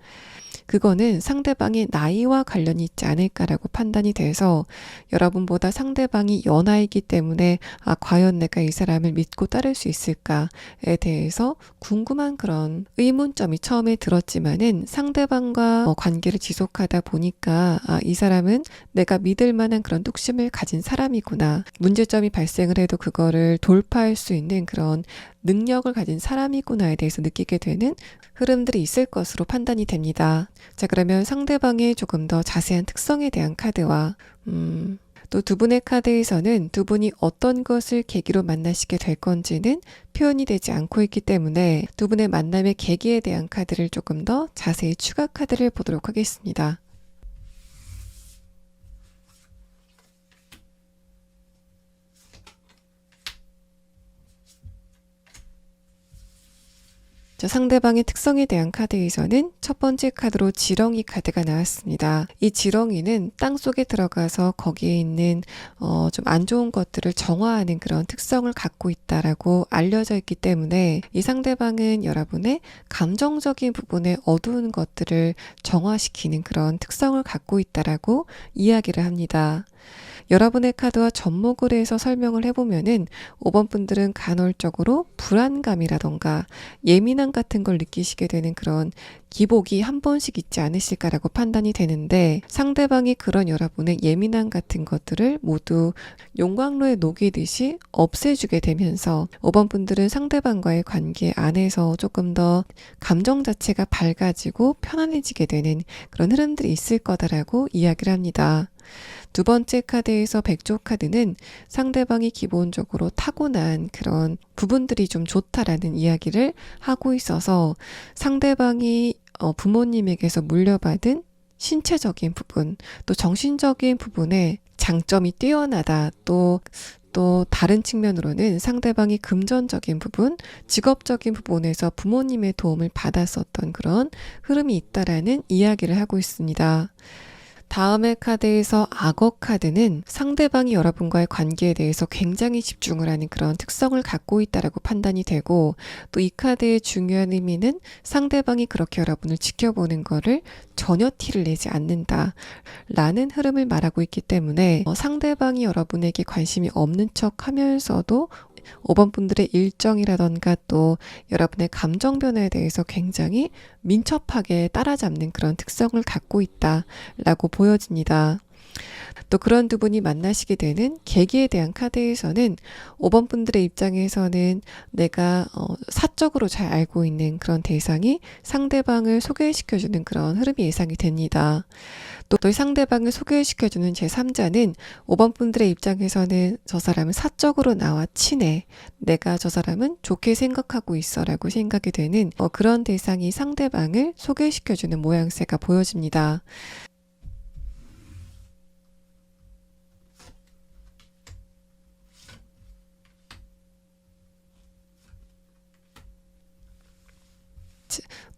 그거는 상대방의 나이와 관련이 있지 않을까라고 판단이 돼서 여러분보다 상대방이 연하이기 때문에 과연 내가 이 사람을 믿고 따를 수 있을까에 대해서 궁금한 그런 의문점이 처음에 들었지만은 상대방과 관계를 지속하다 보니까 이 사람은 내가 믿을 만한 그런 뚝심을 가진 사람이구나. 문제점이 발생을 해도 그거를 돌파할 수 있는 그런 능력을 가진 사람이구나에 대해서 느끼게 되는 흐름들이 있을 것으로 판단이 됩니다. 자, 그러면 상대방의 조금 더 자세한 특성에 대한 카드와 또 두 분의 카드에서는 두 분이 어떤 것을 계기로 만나시게 될 건지는 표현이 되지 않고 있기 때문에 두 분의 만남의 계기에 대한 카드를 조금 더 자세히 추가 카드를 보도록 하겠습니다. 상대방의 특성에 대한 카드에서는 첫 번째 카드로 지렁이 카드가 나왔습니다. 이 지렁이는 땅속에 들어가서 거기에 있는 좀 안 좋은 것들을 정화하는 그런 특성을 갖고 있다라고 알려져 있기 때문에 이 상대방은 여러분의 감정적인 부분에 어두운 것들을 정화시키는 그런 특성을 갖고 있다라고 이야기를 합니다. 여러분의 카드와 접목을 해서 설명을 해보면은 5번 분들은 간헐적으로 불안감이라던가 예민함 같은 걸 느끼시게 되는 그런 기복이 한 번씩 있지 않으실까라고 판단이 되는데, 상대방이 그런 여러분의 예민함 같은 것들을 모두 용광로에 녹이듯이 없애주게 되면서 5번 분들은 상대방과의 관계 안에서 조금 더 감정 자체가 밝아지고 편안해지게 되는 그런 흐름들이 있을 거다라고 이야기를 합니다. 두 번째 카드에서 백조 카드는 상대방이 기본적으로 타고난 그런 부분들이 좀 좋다라는 이야기를 하고 있어서 상대방이 부모님에게서 물려받은 신체적인 부분, 또 정신적인 부분에 장점이 뛰어나다, 또 다른 측면으로는 상대방이 금전적인 부분, 직업적인 부분에서 부모님의 도움을 받았었던 그런 흐름이 있다라는 이야기를 하고 있습니다. 다음의 카드에서 악어 카드는 상대방이 여러분과의 관계에 대해서 굉장히 집중을 하는 그런 특성을 갖고 있다라고 판단이 되고, 또 이 카드의 중요한 의미는 상대방이 그렇게 여러분을 지켜보는 거를 전혀 티를 내지 않는다 라는 흐름을 말하고 있기 때문에 상대방이 여러분에게 관심이 없는 척 하면서도 5번 분들의 일정이라던가 또 여러분의 감정 변화에 대해서 굉장히 민첩하게 따라잡는 그런 특성을 갖고 있다라고 보여집니다. 또 그런 두 분이 만나시게 되는 계기에 대한 카드에서는 5번 분들의 입장에서는 내가 사적으로 잘 알고 있는 그런 대상이 상대방을 소개시켜주는 그런 흐름이 예상이 됩니다. 또 이 상대방을 소개시켜주는 제3자는 5번 분들의 입장에서는 저 사람은 사적으로 나와 친해, 내가 저 사람은 좋게 생각하고 있어 라고 생각이 되는 그런 대상이 상대방을 소개시켜주는 모양새가 보여집니다.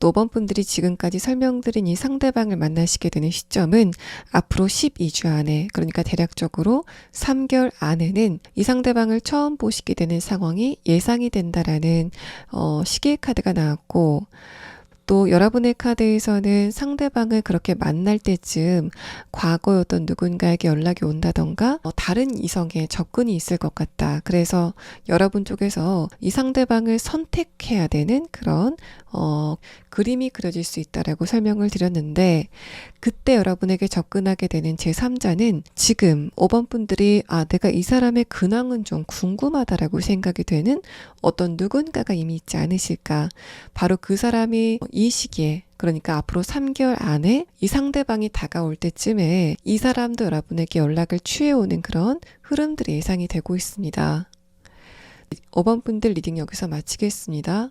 또 5번 분들이 지금까지 설명드린 이 상대방을 만나시게 되는 시점은 앞으로 12주 안에, 그러니까 대략적으로 3개월 안에는 이 상대방을 처음 보시게 되는 상황이 예상이 된다라는 시계 카드가 나왔고, 또 여러분의 카드에서는 상대방을 그렇게 만날 때쯤 과거의 어떤 누군가에게 연락이 온다던가 다른 이성에 접근이 있을 것 같다. 그래서 여러분 쪽에서 이 상대방을 선택해야 되는 그런 그림이 그려질 수 있다라고 설명을 드렸는데, 그때 여러분에게 접근하게 되는 제3자는 지금 5번 분들이 내가 이 사람의 근황은 좀 궁금하다라고 생각이 되는 어떤 누군가가 이미 있지 않으실까. 바로 그 사람이 이 시기에, 그러니까 앞으로 3개월 안에 이 상대방이 다가올 때쯤에 이 사람도 여러분에게 연락을 취해오는 그런 흐름들이 예상이 되고 있습니다. 5번 분들 리딩 여기서 마치겠습니다.